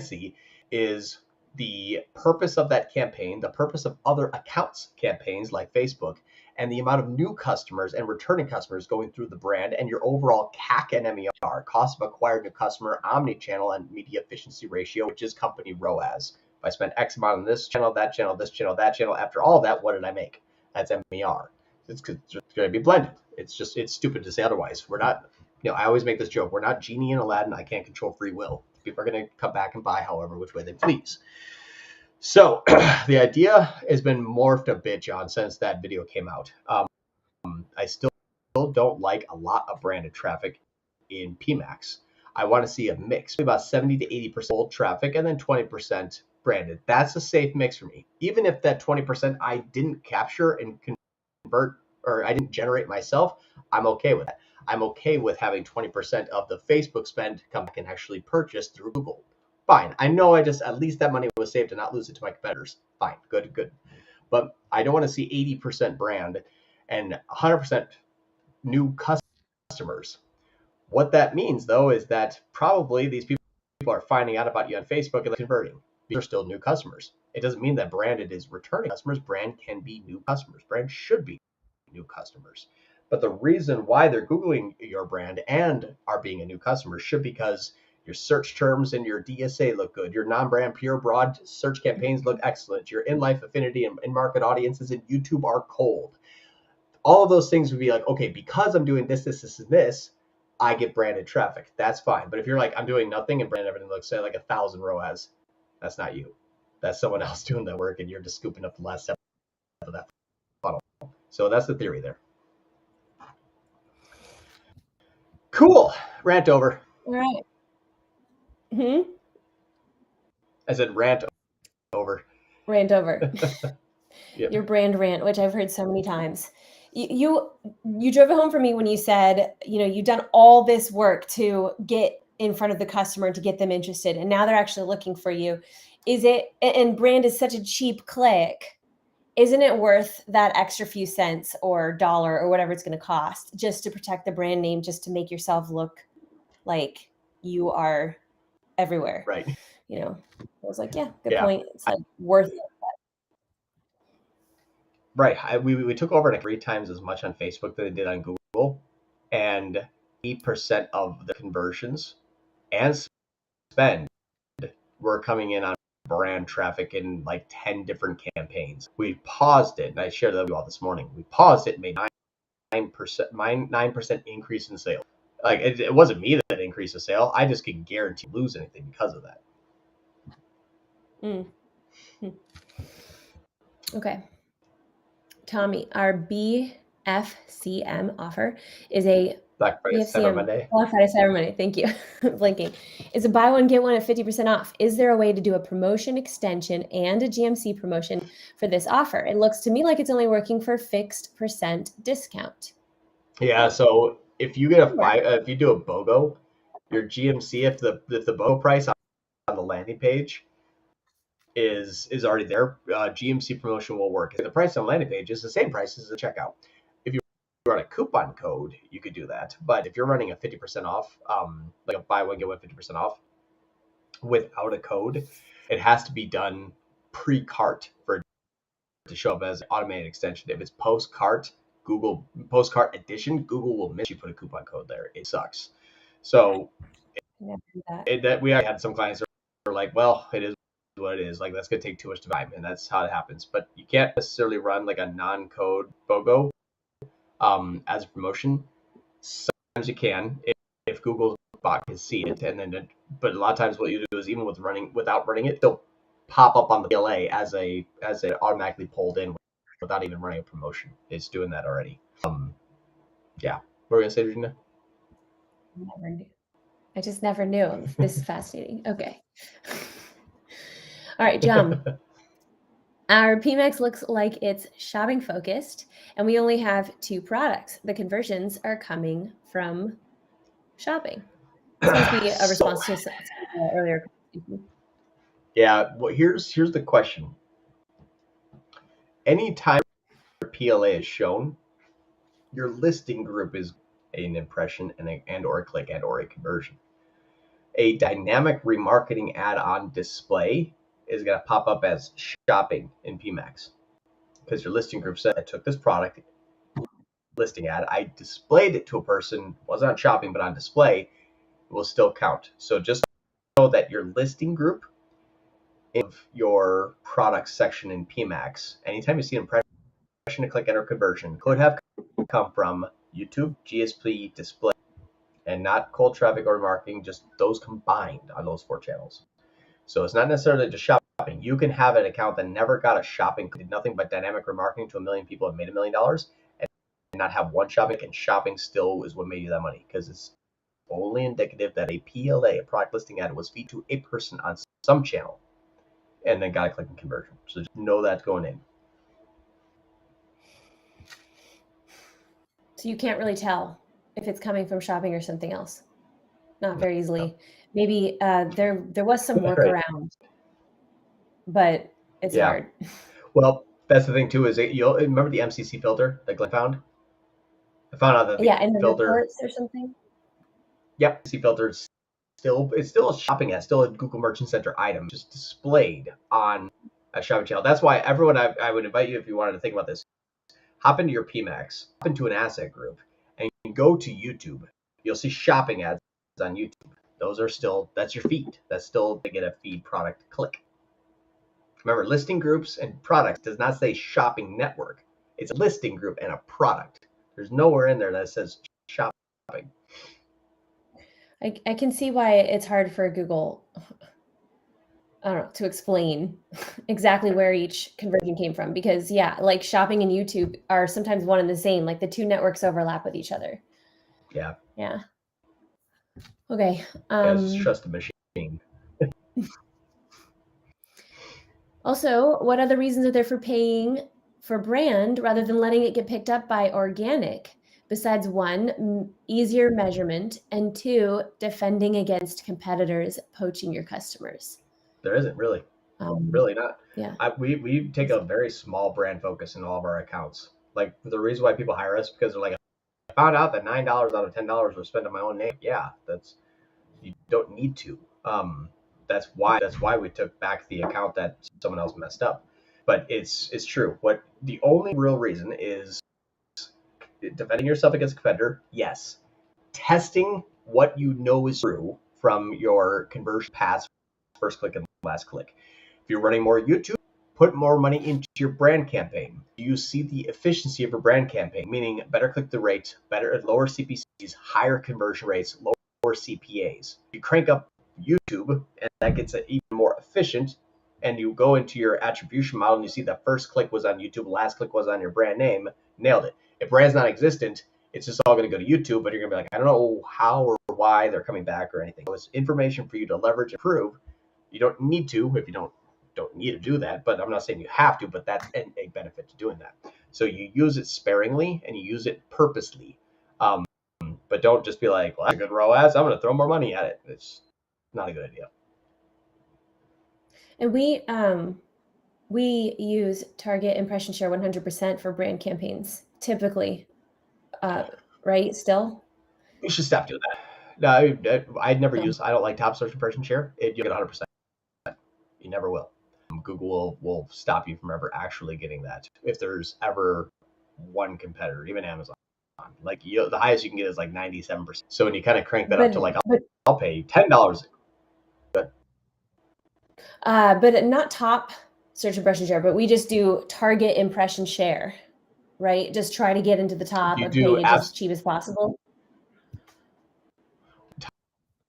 see is the purpose of that campaign, the purpose of other accounts campaigns like Facebook, and the amount of new customers and returning customers going through the brand, and your overall CAC and MER, cost of acquired new customer, omni-channel, and media efficiency ratio, which is company ROAS. If I spend X amount on this channel, that channel, this channel, that channel, after all of that, what did I make? That's MER. It's going to be blended. It's stupid to say otherwise. We're not, I always make this joke. We're not Genie and Aladdin. I can't control free will. People are going to come back and buy however which way they please. So the idea has been morphed a bit, John, since that video came out. I still don't like a lot of branded traffic in PMax. I want to see a mix, about 70 to 80% old traffic and then 20% branded. That's a safe mix for me. Even if that 20% I didn't capture and convert, or I didn't generate myself, I'm okay with that. I'm okay with having 20% of the Facebook spend come back and actually purchase through Google. Fine. I know at least that money was saved to not lose it to my competitors. Fine. Good. but I don't want to see 80% brand and 100% new customers. What that means, though, is that probably these people are finding out about you on Facebook and converting. These are still new customers. It doesn't mean that branded is returning customers. Brand can be new customers. Brand should be new customers. But the reason why they're Googling your brand and are being a new customer should because your search terms and your DSA look good. Your non-brand, pure, broad search campaigns look excellent. Your in-life affinity and in-market audiences in YouTube are cold. All of those things would be like, okay, because I'm doing this, I get branded traffic. That's fine. But if you're like, I'm doing nothing and brand everything looks like 1,000 ROAS, that's not you. That's someone else doing that work, and you're just scooping up the last step of that funnel. So that's the theory there. Cool. Rant over. All right. I said rant over. Rant over. Yep. Your brand rant, which I've heard so many times. You drove it home for me when you said, you've done all this work to get in front of the customer to get them interested, and now they're actually looking for you. And brand is such a cheap click. Isn't it worth that extra few cents or dollar or whatever it's going to cost just to protect the brand name, just to make yourself look like you are everywhere? Right. I was like, yeah, good point. It's like worth it. Right. We took over 3 times as much on Facebook than they did on Google, and 8% of the conversions and spend were coming in on brand traffic in like 10 different campaigns. We paused it, and I shared that with you all this morning. We paused it and made 9% increase in sales. Like it wasn't me that increased the sale. I just can guarantee lose anything because of that. Okay. Tommy, our BFCM offer is a Black Friday, Cyber Monday. Black Friday, Cyber Monday. Thank you. Blinking. It's a buy one, get one at 50% off. Is there a way to do a promotion extension and a GMC promotion for this offer? It looks to me like it's only working for fixed percent discount. Yeah. So if you get if you do a BOGO, your GMC, if the BOGO price on the landing page is already there, GMC promotion will work. The price on the landing page is the same price as the checkout. If you run a coupon code, you could do that. But if you're running a 50% off, like a buy one get one 50% off, without a code, it has to be done pre-cart for it to show up as an automated extension. If it's post-cart edition, Google will miss you put a coupon code there. It sucks. So that we already had some clients that are like, well, it is what it is. Like, that's gonna take too much time, and that's how it happens. But you can't necessarily run like a non-code BOGO as a promotion. Sometimes you can if Google bot can see it, and then but a lot of times what you do is even without running it, they'll pop up on the PLA as it automatically pulled in without even running a promotion. It's doing that already. Yeah. What were we gonna say, Regina? Never knew. I just never knew. This is fascinating. Okay. All right, Jum. Our PMax looks like it's shopping focused, and we only have 2 products. The conversions are coming from shopping. This must be a response to some earlier. Yeah. Well, here's the question. Anytime your PLA is shown, your listing group is an impression and or a click and or a conversion. A dynamic remarketing ad on display is going to pop up as shopping in PMax because your listing group said, I took this product listing ad, I displayed it to a person, wasn't on shopping, but on display, it will still count. So just know that your listing group of your product section in PMax, anytime you see an impression, a click, and or conversion, could have come from YouTube, GSP, display, and not cold traffic or marketing, just those combined on those 4 channels. So it's not necessarily just shopping. You can have an account that never got a shopping, did nothing but dynamic remarketing to 1 million people and made $1 million, and not have one shopping, and shopping still is what made you that money because it's only indicative that a PLA, a product listing ad, was feed to a person on some channel and then got a click and conversion. So just know that's going in. So you can't really tell if it's coming from shopping or something else. Not very easily. Maybe there was some workaround, but it's hard. Well, That's the thing too. Is you'll remember the MCC filter that Glenn found? I found out that the Yeah, in the filter, reports or something. yep, MCC filter is still a shopping ad, still a Google Merchant Center item, just displayed on a shopping channel. That's why everyone, I would invite you, if you wanted to think about this, hop into your PMax, hop into an asset group, and go to YouTube. You'll see shopping ads on YouTube. Those are still, that's your feed. That's still to get a feed product click. Remember, listing groups and products does not say shopping network. It's a listing group and a product. There's nowhere in there that says shopping. I can see why it's hard for Google, I don't know, to explain exactly where each conversion came from, because yeah, like shopping and YouTube are sometimes one and the same. Like the two networks overlap with each other. Yeah. Yeah. Okay. It's trust the machine. Also, what other reasons are there for paying for brand rather than letting it get picked up by organic? Besides one, easier measurement, and two, defending against competitors poaching your customers. There isn't really. Um, Really not. yeah. We take a very small brand focus in all of our accounts. Like the reason why people hire us, because they're like, I found out that $9 out of $10 was spent on my own name. Yeah, that's, you don't need to. That's why we took back the account that someone else messed up. But it's true. What the only real reason is defending yourself against a competitor. Yes, testing what you know is true from your conversion paths, first click and last click. If you're running more YouTube, put more money into your brand campaign. You see the efficiency of a brand campaign, meaning better click-through rate, better lower CPCs, higher conversion rates, lower CPAs. You crank up YouTube, and that gets it even more efficient. And you go into your attribution model, and you see that first click was on YouTube, last click was on your brand name. Nailed it. If brand's not existent, it's just all going to go to YouTube, but you're going to be like, I don't know how or why they're coming back or anything. So it's information for you to leverage and prove. You don't need to if you don't need to do that, but I'm not saying you have to, but that's a benefit to doing that. So you use it sparingly and you use it purposely. But don't just be like, well, that's a good ROAS, I'm going to throw more money at it. It's not a good idea. And we use target impression share 100% for brand campaigns, typically, right? Still, You should stop doing that. No, I'd never use. I don't like top search impression share. You get 100%. You never will. Google will stop you from ever actually getting that. If there's ever one competitor, even Amazon, like the highest you can get is like 97%. So when you kind of crank that up to like, I'll pay $10. But not top search impression share, but we just do target impression share, right? Just try to get into the top You of do page as cheap as possible.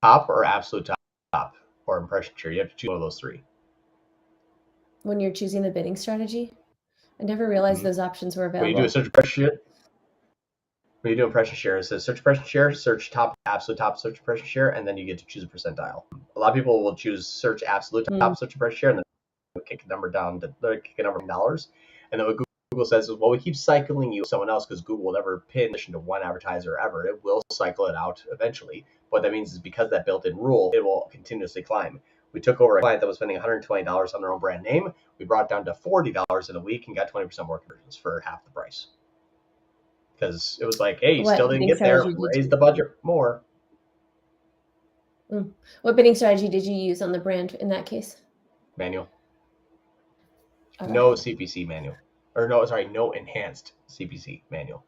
Top or absolute top or impression share. You have to choose one of those three. When you're choosing the bidding strategy, I never realized those options were available. When you do a search impression share, when you do impression share, it says search impression share, search top, absolute top search impression share, and then you get to choose a percentile. A lot of people will choose search absolute top search impression share, and then kick a number down to kick a number of $10. And then what Google says is, well, we keep cycling you someone else because Google will never pin to one advertiser ever. It will cycle it out eventually. What that means is because that built-in rule, it will continuously climb. We took over a client that was spending $120 on their own brand name. We brought it down to $40 in a week and got 20% more conversions for half the price. Because it was like, hey, you still didn't get there. Raise the budget more. What bidding strategy did you use on the brand in that case? Manual. Okay. No CPC manual. Or no, sorry, no enhanced CPC manual.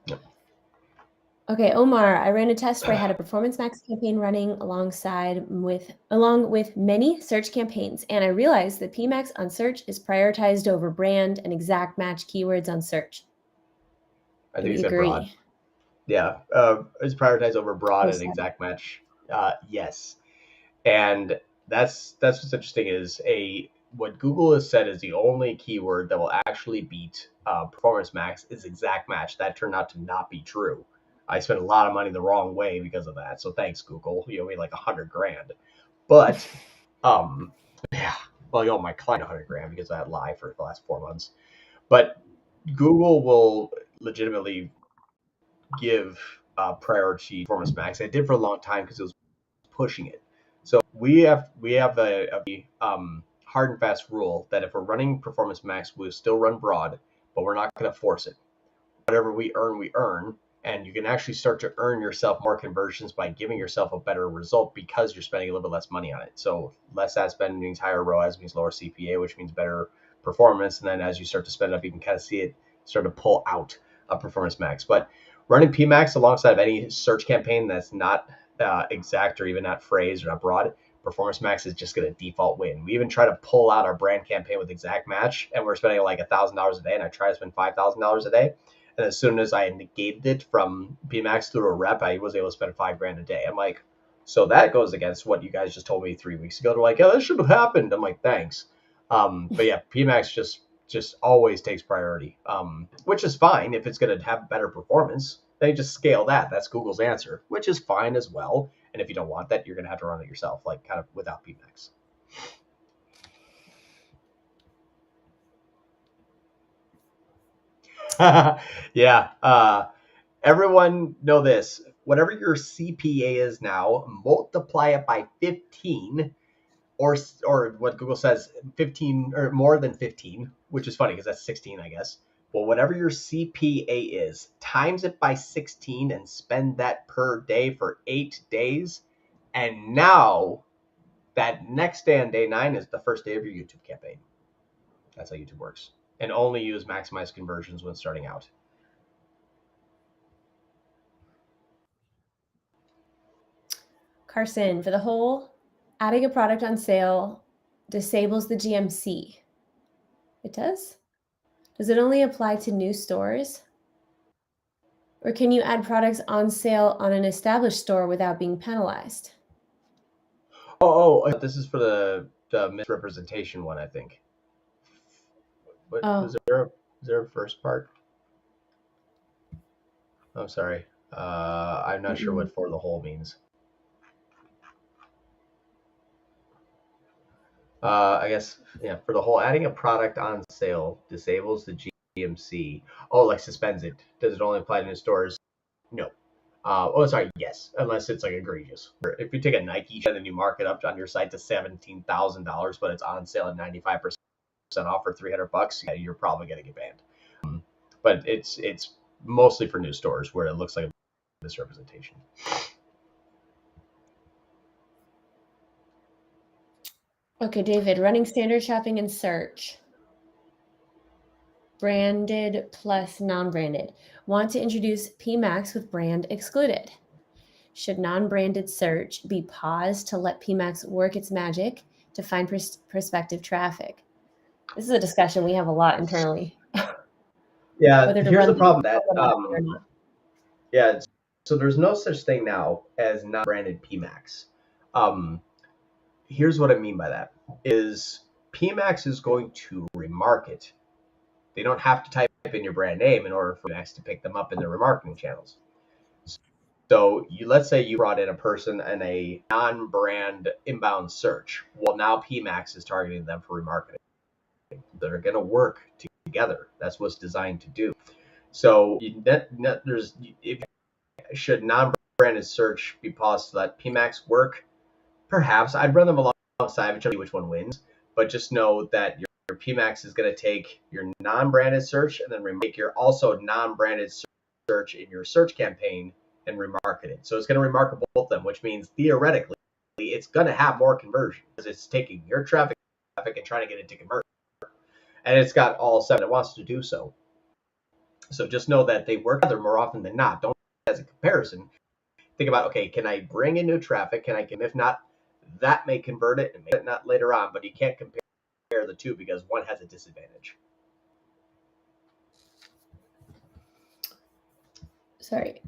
Yep. Okay, Omar, I ran a test where I had a Performance Max campaign running along with many search campaigns, and I realized that PMax on search is prioritized over brand and exact match keywords on search. I think you said broad. Yeah, it's prioritized over broad and exact match. Yes, and that's what's interesting is what Google has said is the only keyword that will actually beat Performance Max is exact match. That turned out to not be true. I spent a lot of money the wrong way because of that. So thanks, Google. You owe me like $100,000. But yeah, well, you owe my client $100,000 because I had live for the last 4 months. But Google will legitimately give priority to Performance Max. It did for a long time because it was pushing it. So we have a hard and fast rule that if we're running Performance Max, we'll still run broad, but we're not going to force it. Whatever we earn. And you can actually start to earn yourself more conversions by giving yourself a better result because you're spending a little bit less money on it. So less ad spend means higher ROAS, means lower CPA, which means better performance. And then as you start to spend up, you can kind of see it start to pull out of Performance Max. But running PMax alongside any search campaign that's not exact or even not phrased or not broad, Performance Max is just going to default win. We even try to pull out our brand campaign with Exact Match, and we're spending like $1,000 a day, and I try to spend $5,000 a day. And as soon as I negated it from PMax through a rep, I was able to spend $5,000 a day. I'm like, so that goes against what you guys just told me 3 weeks ago. They're like, yeah, that should have happened. I'm like, thanks. But yeah, PMax just always takes priority, which is fine if it's going to have better performance. They just scale that. That's Google's answer, which is fine as well. And if you don't want that, you're going to have to run it yourself, like kind of without PMax. Yeah. Everyone know this. Whatever your CPA is now, multiply it by 15 or what Google says 15 or more than 15, which is funny because that's 16, I guess. Well, whatever your CPA is, times it by 16 and spend that per day for 8 days. And now that next day on day 9 is the first day of your YouTube campaign. That's how YouTube works. And only use maximize conversions when starting out. Carson, for the whole adding a product on sale disables the GMC. It does? Does it only apply to new stores? Or can you add products on sale on an established store without being penalized? This is for the misrepresentation one, I think. But is there a first part? I'm sorry. I'm not sure what for the whole means. I guess, yeah, for the whole, adding a product on sale disables the GMC. Oh, like suspends it. Does it only apply to new stores? No. Yes, unless it's like egregious. If you take a Nike and then you mark it up on your site to $17,000, but it's on sale at 95% off for $300, yeah, you're probably going to get banned. But it's mostly for new stores where it looks like a misrepresentation. Okay, David, running standard shopping and search. Branded plus non-branded. Want to introduce PMax with brand excluded. Should non-branded search be paused to let PMax work its magic to find prospective traffic? This is a discussion we have a lot internally. Yeah, here's the problem that yeah, so there's no such thing now as non-branded PMax. Here's what I mean by that is PMax is going to remarket. They don't have to type in your brand name in order for PMax to pick them up in their remarketing channels. So let's say you brought in a person in a non-brand inbound search. Well, now PMax is targeting them for remarketing. They're going to work together. That's what's designed to do. So should non-branded search be paused to let PMax work? Perhaps. I'd run them alongside each other, which one wins. But just know that your PMax is going to take your non-branded search and then make your also non-branded search in your search campaign and remarket it. So it's going to remarket both of them, which means theoretically it's going to have more conversion because it's taking your traffic and trying to get it to convert. And it's got all 7 it wants to do so. So just know that they work together more often than not. Don't as a comparison. Think about, okay, can I bring in new traffic? If not, that may convert it and may not later on, but you can't compare the two because one has a disadvantage. Sorry.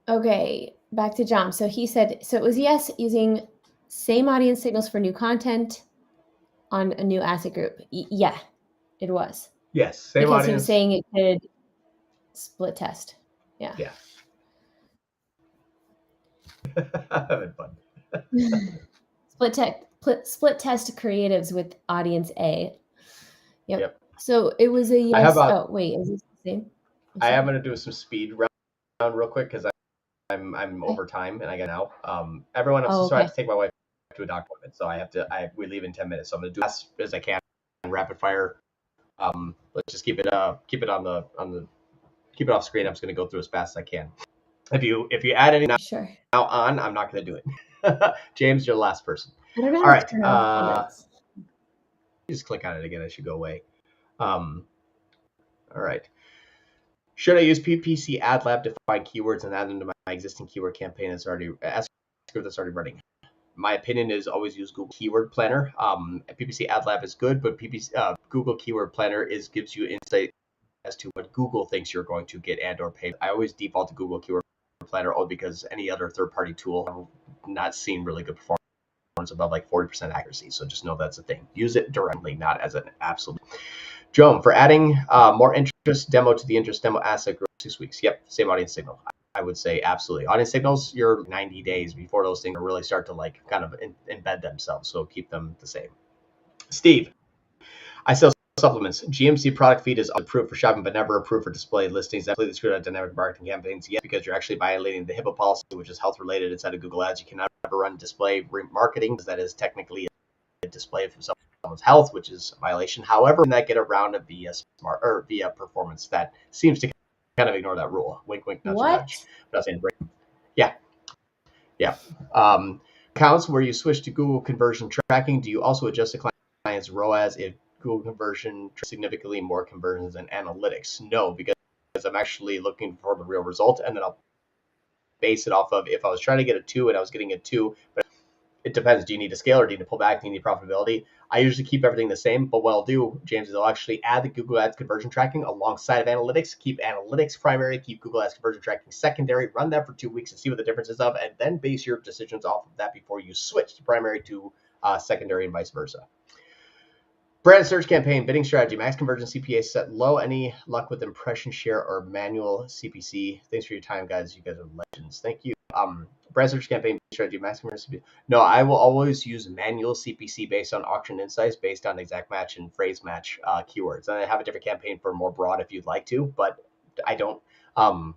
Okay, back to John. So he said, so it was yes, using same audience signals for new content on a new asset group. Yeah, it was. Yes, same because audience. He was saying it could split test. Yeah. Yeah. Having fun. Split test creatives with audience A. Yep. So it was a yes. Wait, is this the same? I am going to do some speed round real quick because I'm over time and I got now. Everyone else, so I have to take my wife to a doctor appointment, so we leave in 10 minutes. So I'm gonna do as fast as I can, rapid fire. Let's just keep it keep it off screen. I'm just gonna go through as fast as I can. If you add any Sure. now on, I'm not gonna do it. James, you're the last person. I don't know All how to right. turn off comments. Just click on it again. It should go away. All right. Should I use PPC Ad Lab to find keywords and add them to my existing keyword campaign that's already running? My opinion is always use Google Keyword Planner. PPC Ad Lab is good, but Google Keyword Planner gives you insight as to what Google thinks you're going to get and or pay. I always default to Google Keyword Planner only because any other third-party tool I've not seen really good performance above like 40% accuracy. So just know that's a thing. Use it directly, not as an absolute. Joan, for adding more interest demo to the interest demo asset group 6 weeks. Yep, same audience signal. I would say absolutely. Audience signals, you're 90 days before those things really start to like kind of embed themselves. So keep them the same. Steve, I sell supplements. GMC product feed is approved for shopping, but never approved for display listings. Definitely screwed out dynamic marketing campaigns. Yes, because you're actually violating the HIPAA policy, which is health related inside of Google Ads. You cannot ever run display marketing because that is technically a display from someone's health, which is a violation. However, that get around via smart or via performance that seems to kind of ignore that rule. Wink, wink, nudge, nudge. But saying, yeah. Accounts where you switch to Google conversion tracking. Do you also adjust the client's ROAS if Google conversion significantly more conversions than analytics? No, because I'm actually looking for the real result, and then I'll base it off of if I was trying to get a 2 and I was getting a 2, but it depends. Do you need to scale or do you need to pull back? Do you need profitability? I usually keep everything the same, but what I'll do, James, is I'll actually add the Google Ads conversion tracking alongside of analytics. Keep analytics primary, keep Google Ads conversion tracking secondary, run that for 2 weeks and see what the difference is of, and then base your decisions off of that before you switch to primary to secondary and vice versa. Brand search campaign, bidding strategy, max conversion CPA set low. Any luck with impression share or manual CPC? Thanks for your time, guys. You guys are legends. Thank you. Brand search campaign strategy, max conversion CPC. No, I will always use manual CPC based on auction insights, based on exact match and phrase match keywords. And I have a different campaign for more broad if you'd like to, but I don't. I'm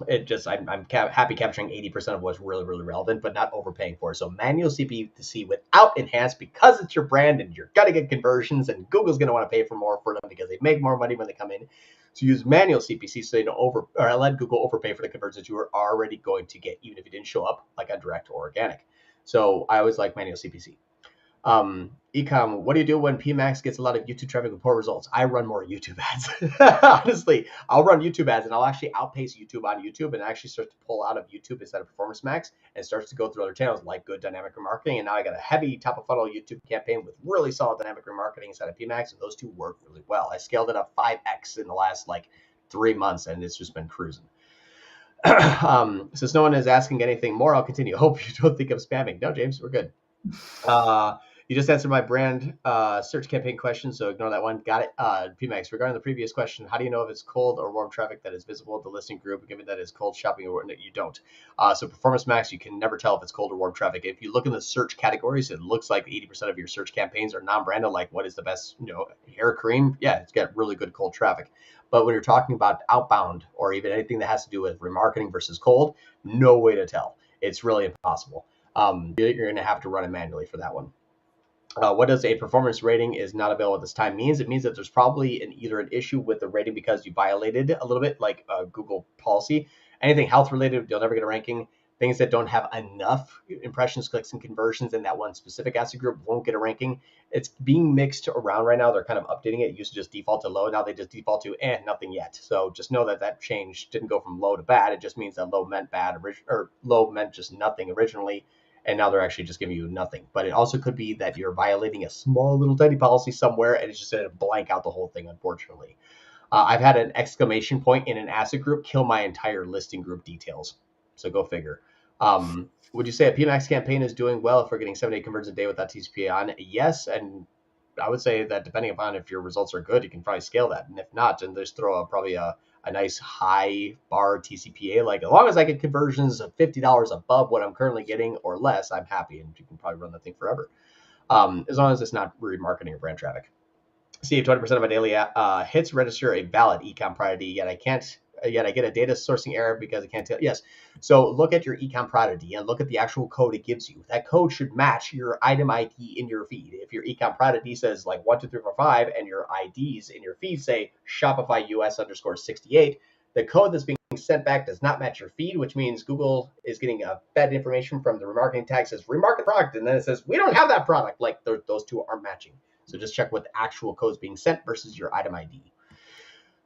happy capturing 80% of what's really, really relevant, but not overpaying for it. So manual CPC without enhanced, because it's your brand and you're going to get conversions and Google's going to want to pay for more for them because they make more money when they come in. So use manual CPC so they don't let Google overpay for the conversions you are already going to get, even if you didn't show up like a direct or organic. So I always like manual CPC. eCom, what do you do when PMax gets a lot of YouTube traffic with poor results? I run more YouTube ads. Honestly, I'll run YouTube ads and I'll actually outpace YouTube on YouTube and actually start to pull out of YouTube instead of Performance Max and starts to go through other channels like good dynamic remarketing. And now I got a heavy top of funnel YouTube campaign with really solid dynamic remarketing inside of PMax, and those two work really well. I scaled it up 5x in the last like 3 months and it's just been cruising. Since no one is asking anything more, I'll continue. Hope you don't think I'm spamming. No, James, we're good. You just answered my brand search campaign question, so ignore that one. Got it. PMax, regarding the previous question, how do you know if it's cold or warm traffic that is visible at the listing group, given that it's cold shopping or you don't? So Performance Max, you can never tell if it's cold or warm traffic. If you look in the search categories, it looks like 80% of your search campaigns are non-branded, like what is the best, hair cream? Yeah, it's got really good cold traffic. But when you're talking about outbound or even anything that has to do with remarketing versus cold, no way to tell. It's really impossible. You're going to have to run it manually for that one. What does a performance rating is not available at this time means? It means that there's probably either an issue with the rating because you violated a little bit, like Google policy. Anything health related, you'll never get a ranking. Things that don't have enough impressions, clicks, and conversions in that one specific asset group won't get a ranking. It's being mixed around right now. They're kind of updating it. It used to just default to low. Now they just default to nothing yet. So just know that change didn't go from low to bad. It just means that low meant bad, or low meant just nothing originally. And now they're actually just giving you nothing. But it also could be that you're violating a small little tiny policy somewhere and it's just going to blank out the whole thing, unfortunately. I've had an exclamation point in an asset group kill my entire listing group details. So go figure. Would you say a PMax campaign is doing well if we're getting 7 to 8 conversions a day with that TCPA on? Yes, and I would say that depending upon if your results are good, you can probably scale that. And if not, then just throw probably a nice high bar TCPA. Like as long as I get conversions of $50 above what I'm currently getting or less, I'm happy, and you can probably run that thing forever. As long as it's not remarketing or brand traffic. See, if 20% of my daily hits register a valid eCom priority, yet I can't Again, I get a data sourcing error because I can't tell. Yes. So look at your eCom product ID and look at the actual code it gives you. That code should match your item ID in your feed. If your eCom product ID says like 1, 2, 3, 4, 5, and your IDs in your feed say Shopify US _68, the code that's being sent back does not match your feed, which means Google is getting bad information from the remarketing tag says remarket product, and then it says we don't have that product. Like those two aren't matching. So just check what the actual code is being sent versus your item ID.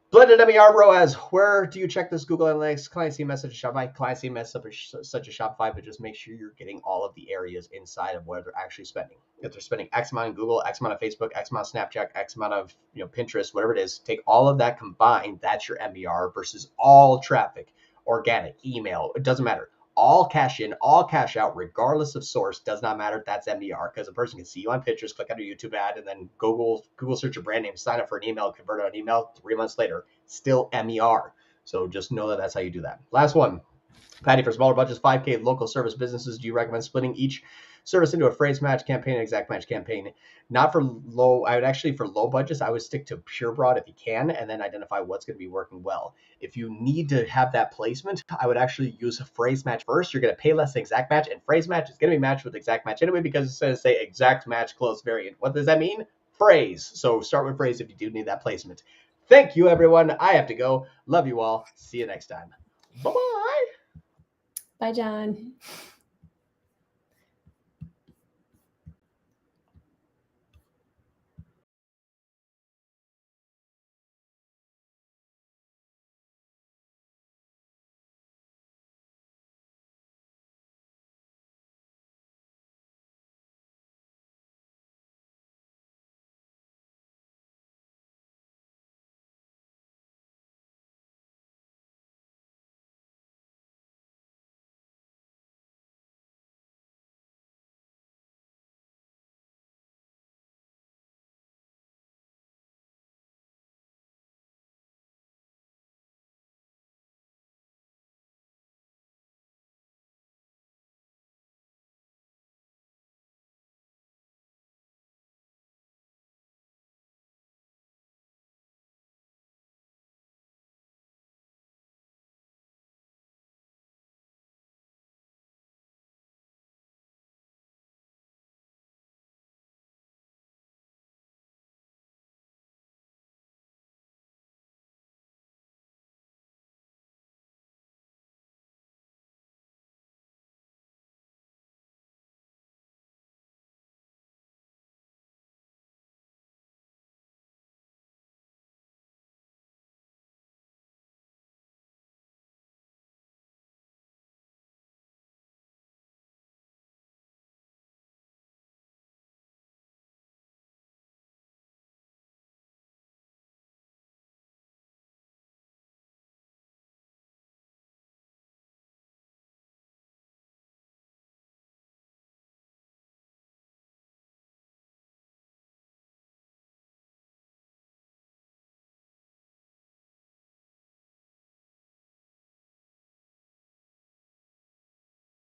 Blended MER ROAS. Where do you check this? Google Analytics, client see message, Shopify, client see message such as Shopify, but just make sure you're getting all of the areas inside of where they're actually spending. If they're spending X amount on Google, X amount on Facebook, X amount on Snapchat, X amount of Pinterest, whatever it is, take all of that combined. That's your MER versus all traffic, organic, email. It doesn't matter. All cash in, all cash out, regardless of source, does not matter. That's MER because a person can see you on pictures, click on a YouTube ad, and then Google search your brand name, sign up for an email, convert on an email. 3 months later, still MER. So just know that that's how you do that. Last one, Patty, for smaller budgets, 5K local service businesses, do you recommend splitting each service into a phrase match campaign and exact match campaign? Not for low. I would actually, for low budgets, I would stick to pure broad if you can, and then identify what's going to be working well. If you need to have that placement, I would actually use a phrase match first. You're going to pay less than exact match, and phrase match is going to be matched with exact match anyway because it's going to say exact match close variant. What does that mean? Phrase. So start with phrase if you do need that placement. Thank you, everyone. I have to go. Love you all. See you next time. Bye-bye. Bye, John.